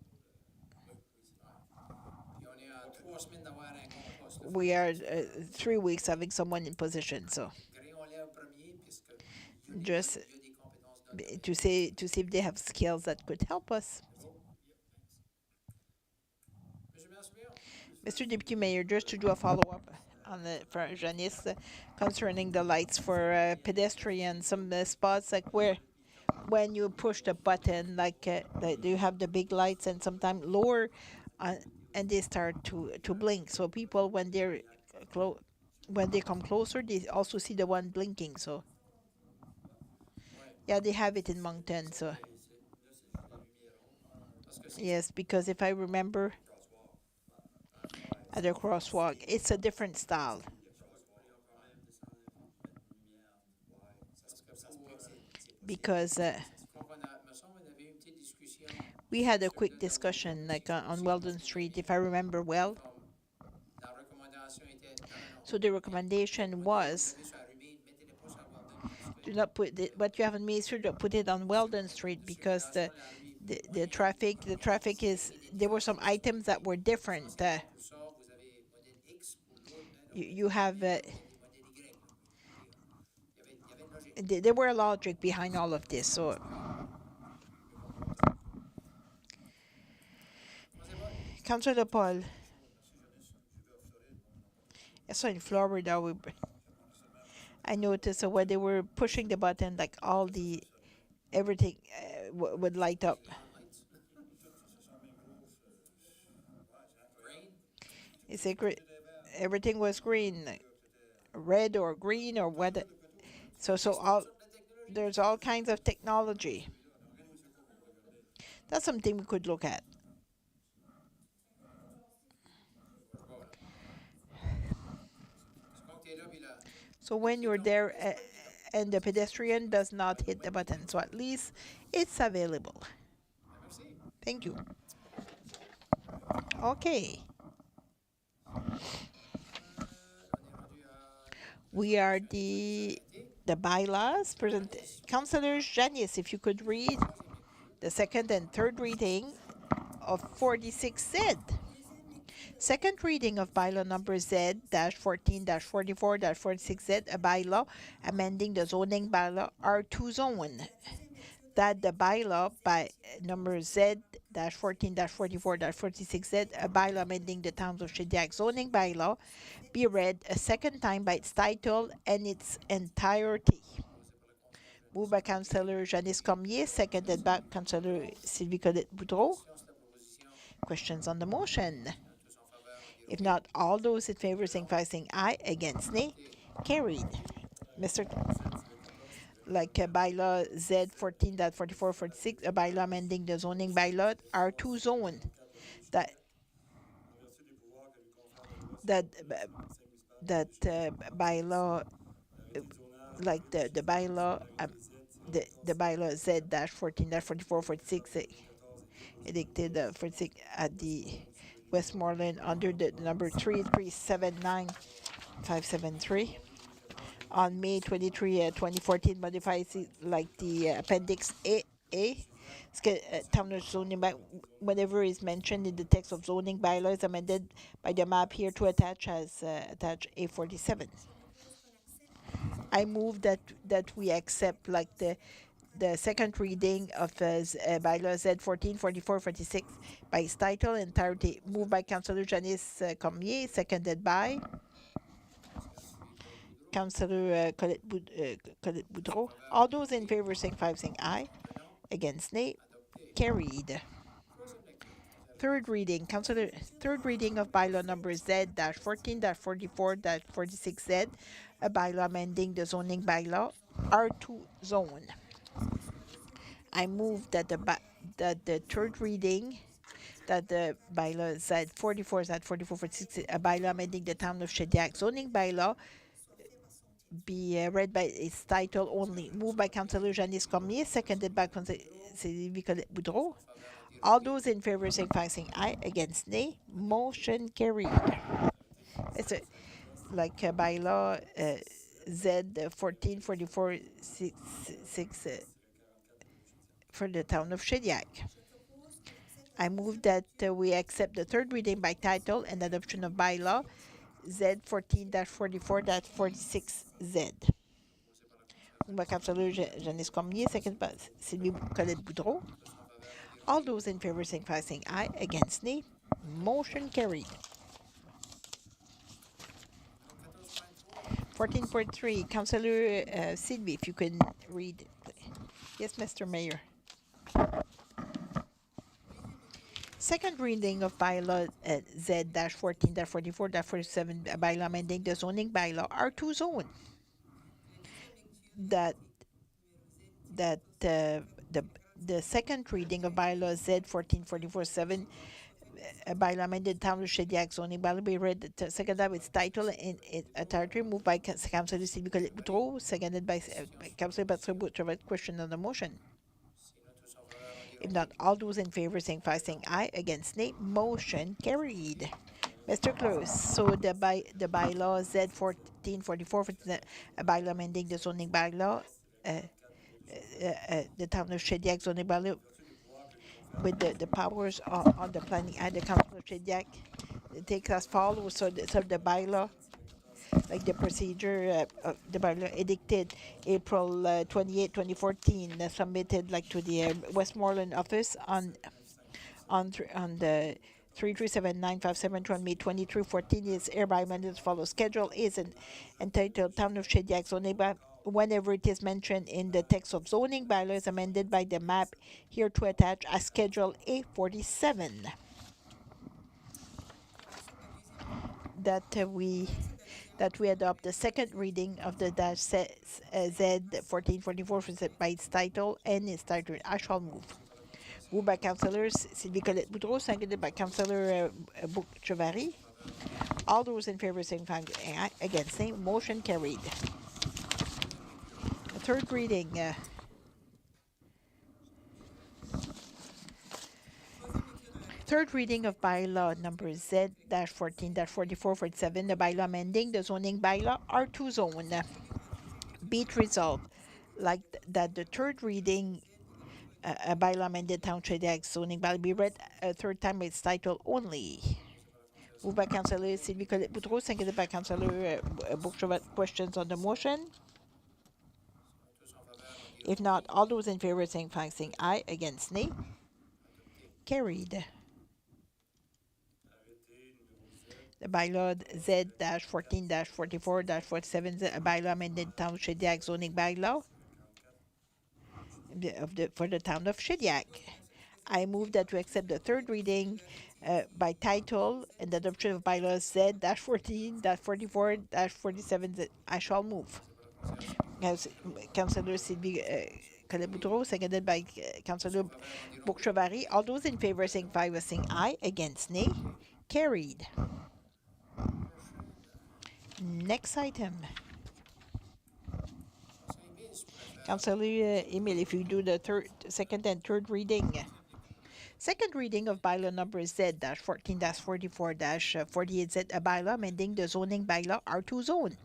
Puis on est à 3 semaines d'avoir un compost. we are 3 weeks having someone in position, so Créons-les au premier, puisque just il y a des compétences données. to see if they have skills that could help us. Monsieur Massimier, Mr. Deputy Mayor, just to do a follow-up on the, for Janice, concerning the lights for pedestrians, some spots like where, when you push the button, like you have the big lights and sometimes lower, and they start to blink. So people, when they're when they come closer, they also see the one blinking. So yeah, they have it in Moncton. So yes, because if I remember, at the crosswalk, it's a different style. Because me semble qu'on avait une petite discussion. we had a quick discussion like on Weldon Street, if I remember well. La recommandation était, non, non, So the recommendation was, non, sur la Rubine, mettez-les pas sur la Weldon. do not put it, what you haven't made sure to put it on Weldon Street, because the traffic is, there were some items that were different. Pour ça, vous avez modèle X, pour l'autre, ben non, You have, modèle Y. Il y avait une logique. there were a logic behind all of this. So Councillor Paul. I saw in Florida, I noticed when they were pushing the button, like all the, everything would light up. It's a everything was green, red or green or what. So there's all kinds of technology. That's something we could look at. So when you're there and the pedestrian does not hit the button, so at least it's available. Thank you. Okay. We are the bylaws present. Councillor Janice, if you could read the second and third reading of 46Z. Second reading of bylaw number Z-14-44-46Z, a bylaw amending the zoning bylaw R2 zone. That the bylaw by number Z-14-44-46Z, a bylaw amending the Towns of Shediac zoning bylaw, be read a second time by its title and its entirety. Moved by Councillor Janice Cormier, seconded by Councillor Sylvie Colette-Boudreau. Questions on the motion? If not, all those in favor signify by saying aye, against nay. Carried. Mr. Like bylaw Z-14-44-46, a bylaw amending the zoning bylaw R2 zone. That bylaw, like the bylaw, the bylaw Z-14-44-46, elected 46 at the Westmoreland under the number 3379573 on May 23, 2014, modifies like the Appendix A. Town of zoning by whenever is mentioned in the text of zoning bylaws amended by the map here to attach as attach A47. I move that we accept like the second reading of bylaw Z-14-44-46 by its title and entirety. Moved by Councillor Janice Cormier, seconded by Councillor Colette Boudreau. All those in favor signify by saying aye. Against nay. Carried. Third reading, third reading of bylaw number Z-14-44-46Z, a bylaw amending the zoning bylaw R2 zone. I move that the third reading that the bylaw Z 44, Z 44, 46, a bylaw amending the Town of Shediac zoning bylaw be read by its title only. Moved by Councillor Janice Cormier, seconded by Councillor Sylvie Colette Boudreau. All those in favor signify saying aye, against nay. Motion carried. It's a, like a bylaw Z 1444 6 for the Town of Shediac. I move that we accept the third reading by title and adoption of bylaw Z 14-44-46Z. Moved by Councillor Janice Cormier, second by Sylvie Colette Boudreau. All those in favor signify saying aye, against nay. Motion carried. 14.3, Councillor Sylvie, if you can read. Yes, Mr. Mayor. Second reading of bylaw Z-14-44-47, bylaw amending the zoning bylaw R2 zone. The second reading of bylaw Z-14-44-7, bylaw amended Town of Shediac zoning bylaw be read second time its title in entirety. Moved by Councillor Sylvie Colette Boudreau, seconded by Councillor Bertrand Boutreau. Question on the motion. If not, all those in favor signify saying aye, against nay. Motion carried. Mr. Close, so the bylaw Z-14-44, a bylaw amending the zoning bylaw, the Town of Shediac zoning bylaw with the powers on the planning and the Council of Shediac, it takes as follows. So the bylaw, like the procedure, the bylaw edicted April 28, 2014, submitted like to the Westmoreland office on the 337-957 on May 23, 14 is hereby amended as follows. Schedule is entitled Town of Shediac zoning bylaw. Whenever it is mentioned in the text of zoning bylaws amended by the map here to attach as Schedule A47. That we adopt the second reading of the Z-1444 by its title and its title. I shall move. Moved by Councillor Sylvie Colette Boudreau, seconded by Councillor Chevary. All those in favor signify aye, against same. Motion carried. Third reading. Third reading of bylaw number Z-14-4447, the bylaw amending the zoning bylaw R2 zone. Be it resolved, like that the third reading a bylaw amended Town of Shediac zoning bylaw be read a third time by its title only. Moved by Councillor Sylvie Colette Boudreau, seconded by Councillor Bourgeois. Questions on the motion? If not, all those in favor signify saying aye, against nay. Carried. The bylaw Z-14-44-47, a bylaw amended Town of Shediac zoning bylaw for the Town of Shediac. I move that we accept the third reading by title and the adoption of bylaws Z-14-44-47. I shall move. Councillor Sylvie Colette Boudreau, seconded by Councillor Bourgeois. All those in favor signify by saying aye, against nay. Carried. Next item. Councillor Emile, if you do the second and third reading. Second reading of bylaw number Z-14-44-48Z, a bylaw amending the zoning bylaw R2 zone.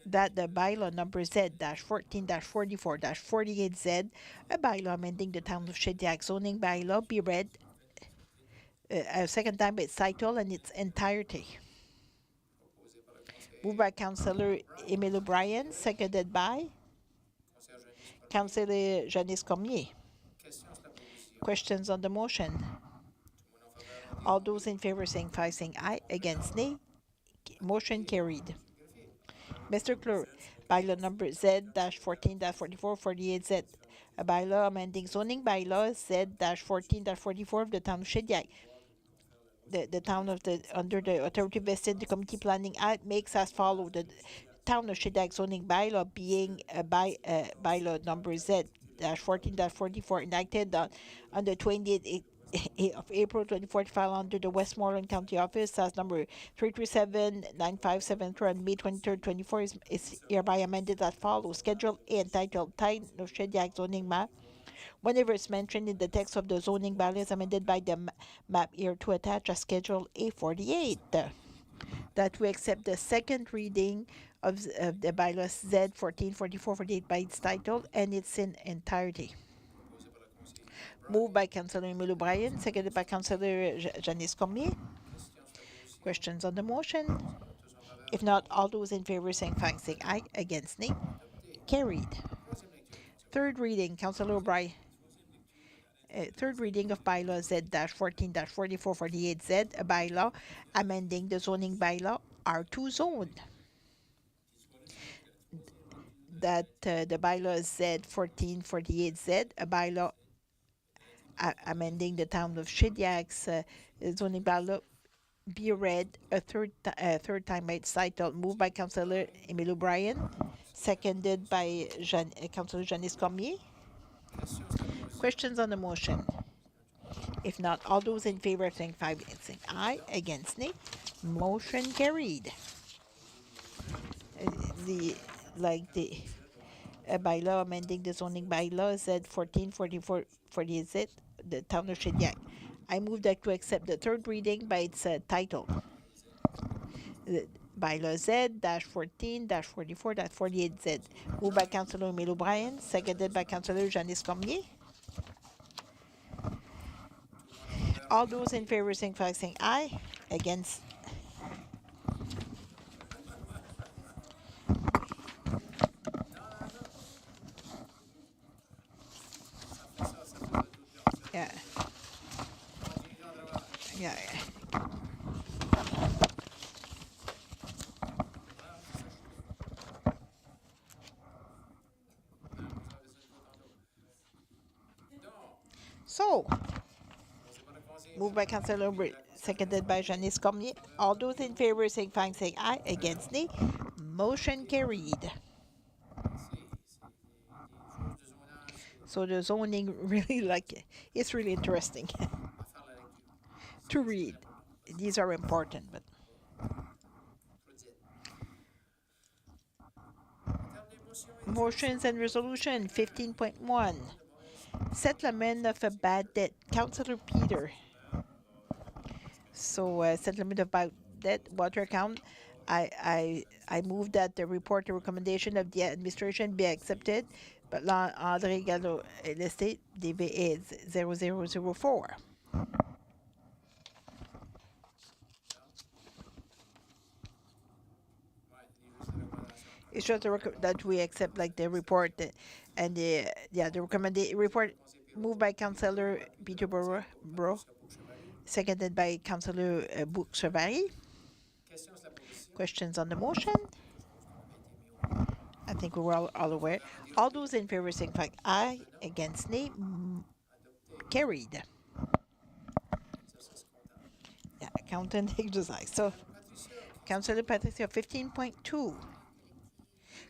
That the bylaw number Z-14-44-48Z, a bylaw amending the Town of Shediac zoning bylaw, be read a second time by its title and its entirety. Moved by Councillor Emile O'Brien, seconded by Councillor Janice Cormier. Questions on the motion? All those in favor signify saying aye, against nay. Motion carried. Mr. Clerk, bylaw number Z-14-44-48Z, a bylaw amending zoning bylaw Z-14-44 of the Town of Shediac. The town of under the authority vested the Community Planning Act makes as follows: the Town of Shediac zoning bylaw being a bylaw number Z-14-44 enacted on the 28th of April 2040 filed under the Westmoreland County Office as number 337-9573 on May 23rd, 24 is hereby amended as follows. Schedule A entitled Time of Shediac Zoning Map. Whenever it's mentioned in the text of the zoning bylaw is amended by the map here to attach a Schedule A48. That we accept the second reading of the bylaw Z 144448 by its title and its in entirety. Moved by Councillor Emile O'Brien, seconded by Councillor Janice Cormier. Questions on the motion? If not, all those in favor signify by saying aye. Against, nay. Carried. Third reading, Councillor O'Brien. Third reading of bylaw Z-14-4448Z, a bylaw amending the zoning bylaw R2 zone. That the bylaw Z-1448Z, a bylaw amending the town of Shediac's zoning bylaw, be read a third time by its title. Moved by Councillor Emile O'Brien, seconded by Councillor Janice Cormier. Questions on the motion? If not, all those in favor signify by saying aye. Against, nay. Motion carried. The bylaw amending the zoning bylaw Z 144448Z, the town of Shediac. I move that to accept the third reading by its title. The bylaw Z-14-44-48Z. Moved by Councillor Emile O'Brien, seconded by Councillor Janice Cormier. All those in favor signify by saying aye. Against. Yeah. Yeah. So, moved by Councillor Aubry, seconded by Janice Cormier. All those in favor signify by saying aye. Against, nay. Motion carried. So the zoning really it's really interesting to read. These are important, but. Motions and resolution 15.1. Settlement of a bad debt. Councillor Peter. So settlement of bad debt, water account. I move that the report, the recommendation of the administration be accepted, but André Gallo listed DBA 0004. It's just that we accept the report and the recommended report moved by Councillor Peter Bro, seconded by Councillor Bourque-Chevalier. Questions on the motion? I think we're all aware. All those in favor signify aye. Against, nay. Carried. Yeah, accountant exercise. So, Councillor Patricia, 15.2.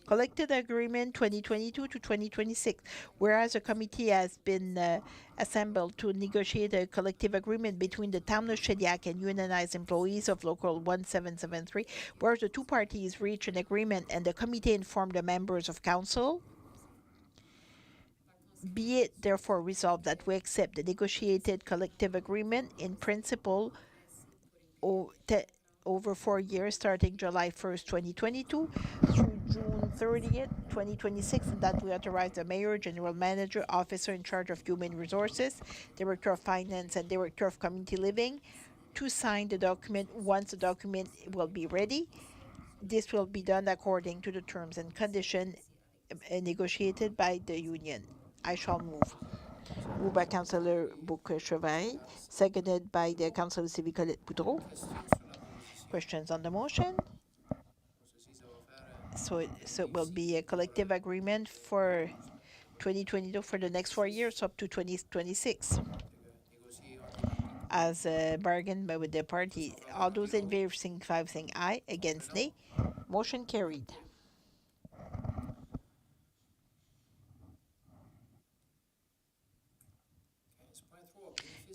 Collective Agreement 2022 to 2026. Whereas a committee has been assembled to negotiate a collective agreement between the town of Shediac and unionized employees of Local 1773, whereas the two parties reached an agreement and the committee informed the members of council. Be it therefore resolved that we accept the negotiated collective agreement in principle over 4 years, starting July 1st, 2022 through June 30th, 2026, and that we authorize the mayor, general manager, officer in charge of human resources, director of finance, and director of community living to sign the document once the document will be ready. This will be done according to the terms and conditions negotiated by the union. I shall move. Moved by Councillor Bourque-Chevalier, seconded by the Councillor Sylvie Colette Boudreau. Questions on the motion? So it will be a collective agreement for 2022 for the next 4 years up to 2026. As bargained with the party. All those in favor signify by saying aye. Against, nay. Motion carried.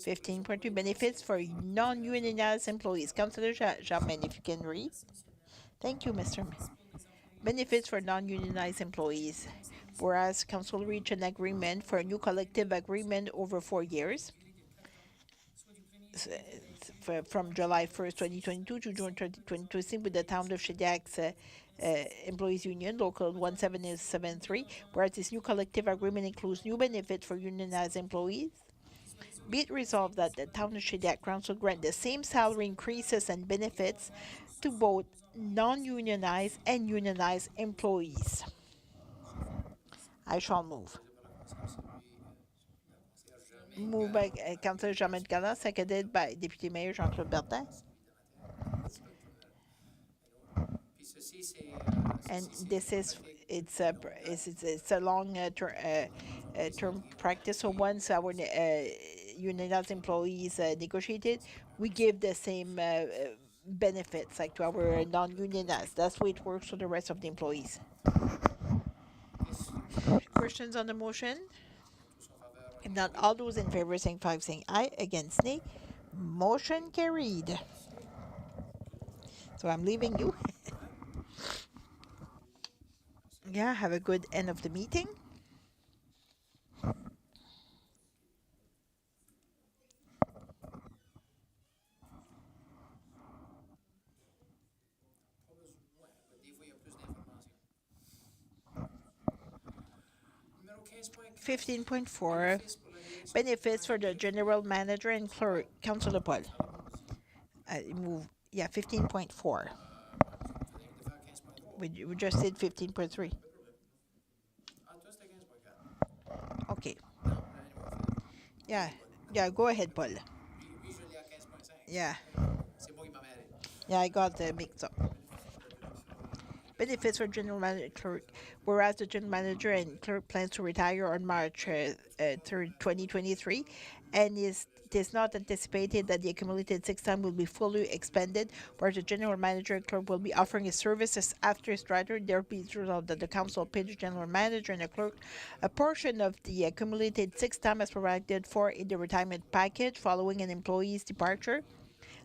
15.2, benefits for non-unionized employees. Councillor Germain, if you can read. Thank you, Mr. Mayor. Benefits for non-unionized employees. Whereas Council reached an agreement for a new collective agreement over 4 years, from July 1st, 2022 to June 2023 with the Town of Shediac's Employees Union, Local 1773, whereas this new collective agreement includes new benefits for unionized employees. Be it resolved that the Town of Shediac Council grant the same salary increases and benefits to both non-unionized and unionized employees. I shall move. Moved by Councillor Jean-Marie Galland, seconded by Deputy Mayor Jean-Claude Bertin. And this is, it's a long term practice. So once our unionized employees negotiated, we give the same benefits like to our non-unionized. That's the way it works for the rest of the employees. Questions on the motion? If not, all those in favor saying aye, against nay. Motion carried. So I'm leaving you. Yeah, have a good end of the meeting. Numéro 15.4. 15.4, benefits for the general manager and clerk. Councillor Paul. Move, yeah, 15.4. We just did 15.3. Okay. Yeah, go ahead, Paul. Yeah. Yeah, I got the mix up. Benefits for general manager and clerk. Whereas the general manager and clerk plans to retire on March 3rd, 2023, and it is not anticipated that the accumulated sick time will be fully expended, where the general manager and clerk will be offering his services after his retirement. There will be resolved that the council pay the general manager and the clerk a portion of the accumulated sick time as provided for in the retirement package following an employee's departure.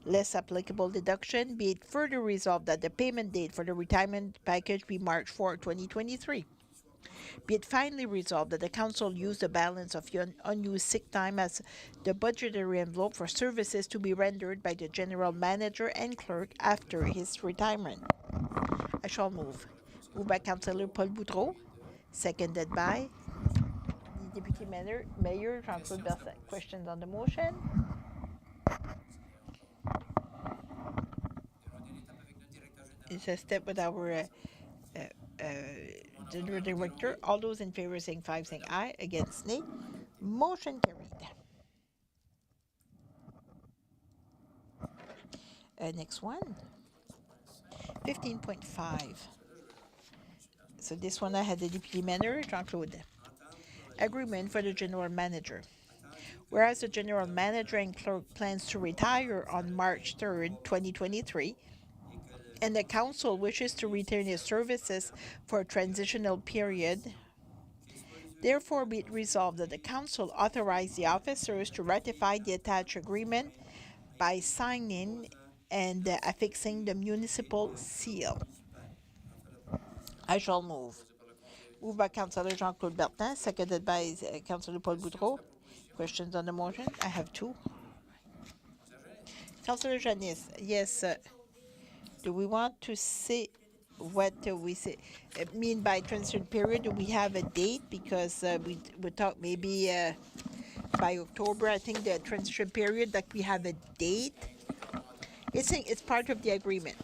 Less applicable deduction, be it further resolved that the payment date for the retirement package be March 4, 2023. Be it finally resolved that the council use the balance of unused sick time as the budgetary envelope for services to be rendered by the general manager and clerk after his retirement. I shall move. Moved by Councillor Paul Boudreau, seconded by the Deputy Mayor Jean-Claude Bertin. Questions on the motion? It's a step with our general director. All those in favor saying aye, against nay. Motion carried. Next one. 15.5. So this one I had the Deputy Mayor, Jean-Claude. Agreement for the general manager. Whereas the general manager and clerk plans to retire on March 3rd, 2023, and the council wishes to retain his services for a transitional period, therefore be it resolved that the council authorize the officers to ratify the attached agreement by signing and affixing the municipal seal. I shall move. Moved by Councillor Jean-Claude Bertin, seconded by Councillor Paul Boudreau. Questions on the motion? I have two. Councillor Janice, yes. Do we want to say what we say mean by transition period? Do we have a date? Because we thought maybe by October. I think the transition period that we have a date. It's part of the agreement.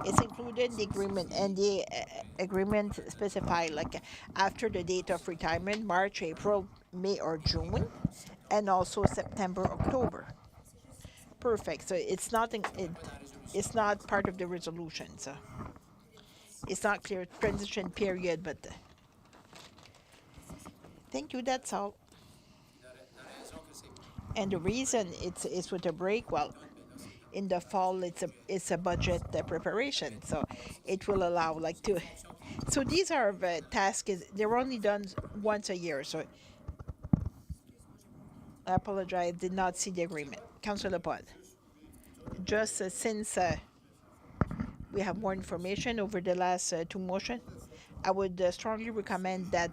It's included in the agreement, and the agreement specify like after the date of retirement, March, April, May, or June, and also September, October. Perfect. So it's not it's not part of the resolution. So it's not clear transition period, but thank you. That's all. And the reason it's with a break, well, in the fall it's a budget preparation, so it will allow like to. So these are tasks. They're only done once a year. So I apologize, did not see the agreement. Councillor Pod. Just since we have more information over the last two motion, I would strongly recommend that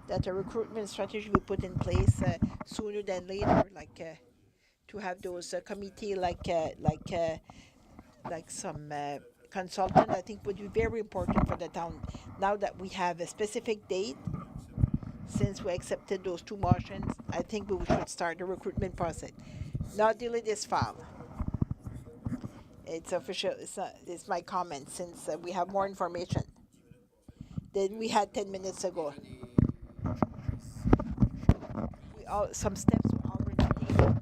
that a recruitment strategy be put in place sooner than later, like to have those committee like some consultant. I think would be very important for the town. Now that we have a specific date, since we accepted those two motions, I think we should start the recruitment process. Not delay this fall. It's official. It's my comment since we have more information than we had 10 minutes ago. Some steps were already taken.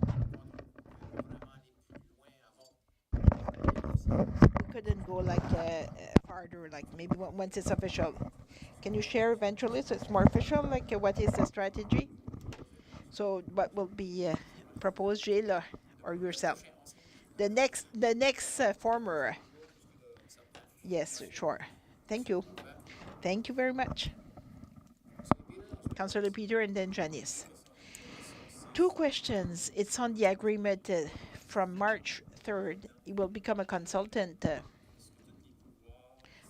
We couldn't go like farther, like maybe once it's official. Can you share eventually so it's more official, like what is the strategy? So what will be proposed, Gilles or yourself? The next former. Yes, sure. Thank you. Thank you very much. Councillor Peter and then Janice. Two questions. It's on the agreement from March 3rd. He will become a consultant.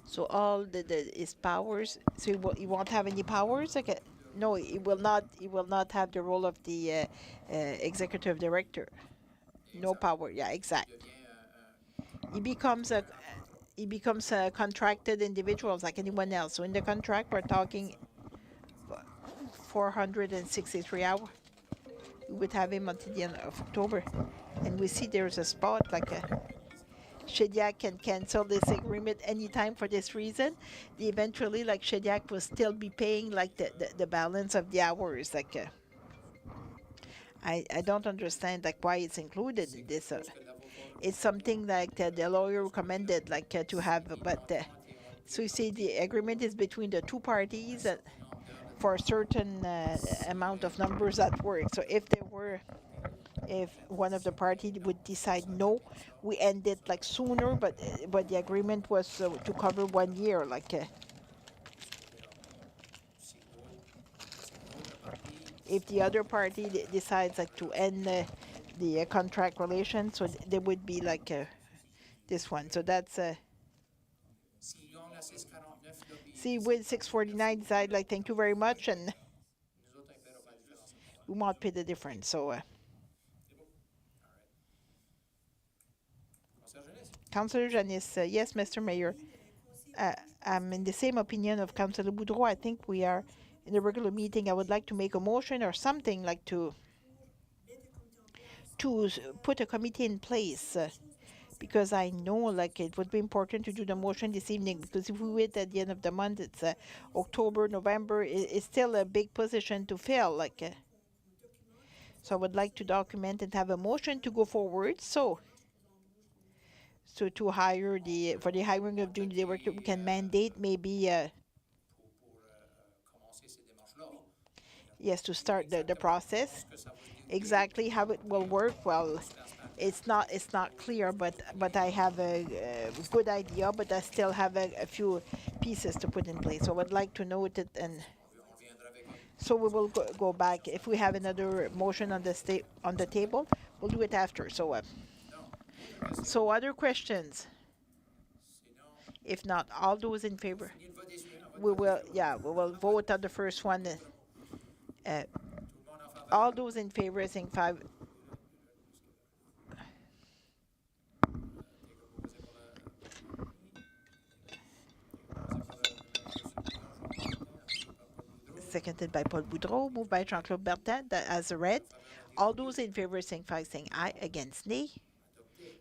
So all his powers. So he won't have any powers. Okay. No, he will not. He will not have the role of the executive director. No power. Yeah, exact. He becomes a contracted individual like anyone else. So in the contract, we're talking 463 hours. We would have him until the end of October. And we see there's a spot like Shediac can cancel this agreement anytime for this reason. Eventually, like Shediac will still be paying like the balance of the hours. Like I don't understand like why it's included in this. It's something like the lawyer recommended like to have, but so you see the agreement is between the two parties for a certain amount of numbers at work. So if one of the parties would decide no, we end it like sooner, but the agreement was to cover 1 year, like. If the other party decides like to end the contract relation, so there would be like this one. So that's see with 649 decide like thank you very much, and we won't pay the difference. So Councillor Janice, yes, Mr. Mayor, I'm in the same opinion of Councillor Boudreau. I think we are in a regular meeting. I would like to make a motion or something like to put a committee in place because I know like it would be important to do the motion this evening, because if we wait at the end of the month, it's October, November, it's still a big position to fill. Like, so I would like to document and have a motion to go forward. So to hire for the hiring of junior director, we can mandate maybe yes, to start the process. Exactly how it will work, well, it's not clear, but I have a good idea, but I still have a few pieces to put in place. So I would like to note it, and so we will go back. If we have another motion on the table, we'll do it after. So so other questions? If not, all those in favor? We will vote on the first one. All those in favor saying 5. Seconded by Paul Boudreau, moved by Jean-Claude Bertin, as read. All those in favor saying aye, against nay.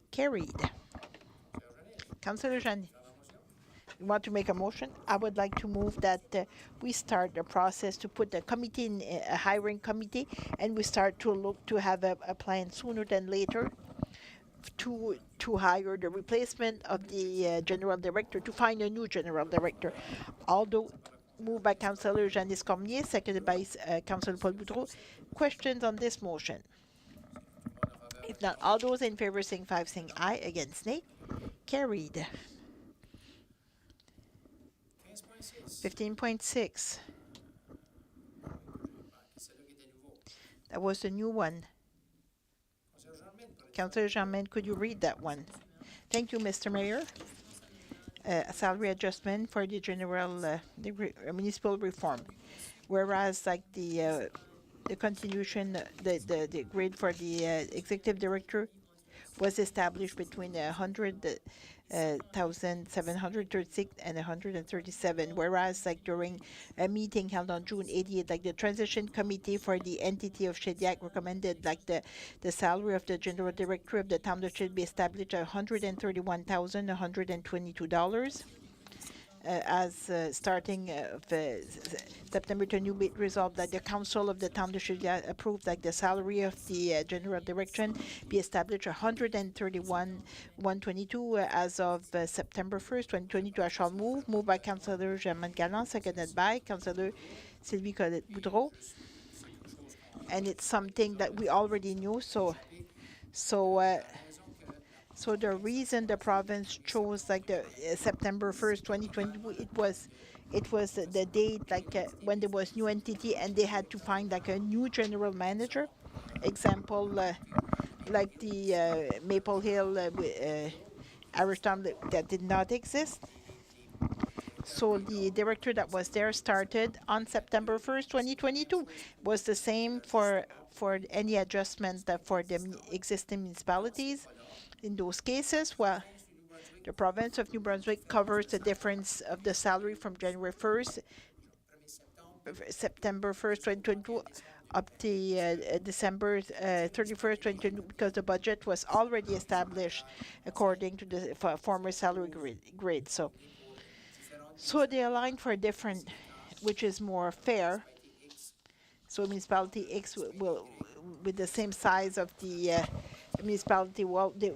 Carried. Councillor Jeanne, you want to make a motion? I would like to move that we start the process to put the committee in a hiring committee, and we start to look to have a plan sooner than later to hire the replacement of the general director, to find a new general director. Although moved by Councillor Janice Cormier, seconded by Councillor Paul Boudreau. Questions on this motion? If not, all those in favor saying aye, against nay. Carried. 15.6. That was the new one. Councillor Jean-Maine, could you read that one? Thank you, Mr. Mayor. A salary adjustment for the general municipal reform. Whereas like the continuation, the grade for the executive director was established between 100,736 and 137. Whereas like during a meeting held on June 88, like the transition committee for the entity of Shediac recommended like the salary of the general director of the town that should be established at $131,122. As starting September 20, be resolved that the council of the town of Shediac approved like the salary of the general direction be established $131,122 as of September 1st, 2022. I shall moved by Councillor Germaine Galland, seconded by Councillor Sylvie Colette-Boudreau. And it's something that we already knew, so the reason the province chose like the September 1st, 2020, it was the date like when there was new entity and they had to find like a new general manager. Example, like the Maple Hill, Irish Town that did not exist. So the director that was there started on September 1st, 2022. Was the same for any adjustment for the existing municipalities. In those cases, well, the province of New Brunswick covers the difference of the salary from January 1st, September 1st, 2022, up to December 31st, 2022, because the budget was already established according to the former salary grade. So they aligned for a different, which is more fair. So municipality X will with the same size of the municipality, well, the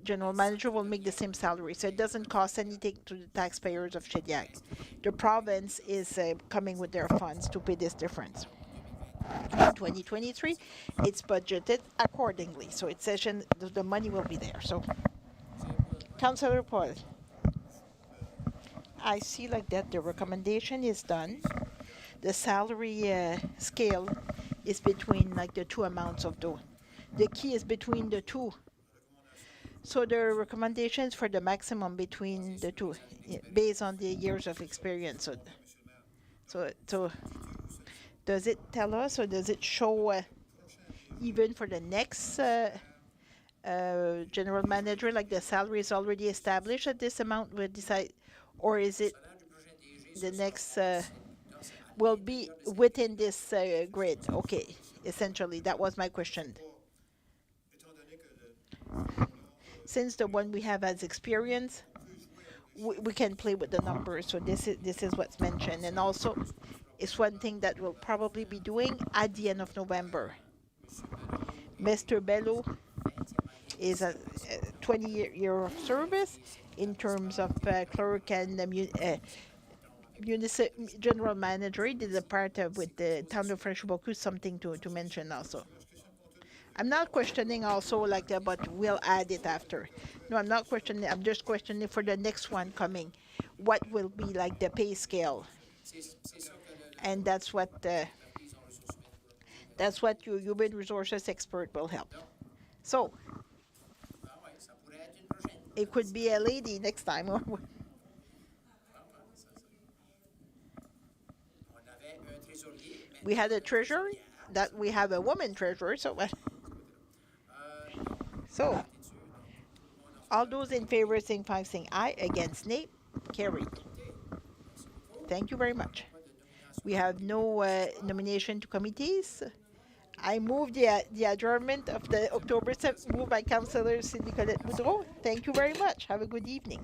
general manager will make the same salary, so it doesn't cost anything to the taxpayers of Shediac. The province is coming with their funds to pay this difference. In 2023, it's budgeted accordingly, so it's the money will be there. So, Councillor Paul, I see like that the recommendation is done. The salary scale is between like the two amounts of the key is between the two. So the recommendations for the maximum between the two, based on the years of experience. So does it tell us, or does it show even for the next general manager, like the salary is already established at this amount, we decide, or is it the next will be within this grid? Okay, essentially, that was my question. Since the one we have as experience, we can play with the numbers, so this is what's mentioned. And also, it's one thing that we'll probably be doing at the end of November. Mr. Bello is a 20-year of service in terms of clerk and general manager. He did a part with the town of French Boku, something to mention also. I'm not questioning also like that, but we'll add it after. No, I'm not questioning. I'm just questioning for the next one coming. What will be like the pay scale? And that's what your human resources expert will help. So it could be a lady next time. We had a treasurer, that we have a woman treasurer, so so all those in favor signify saying aye, against nay, carried. Thank you very much. We have no nomination to committees. I move the adjournment of the October 7th, moved by Councillor Sylvie Colette-Boudreau. Thank you very much. Have a good evening.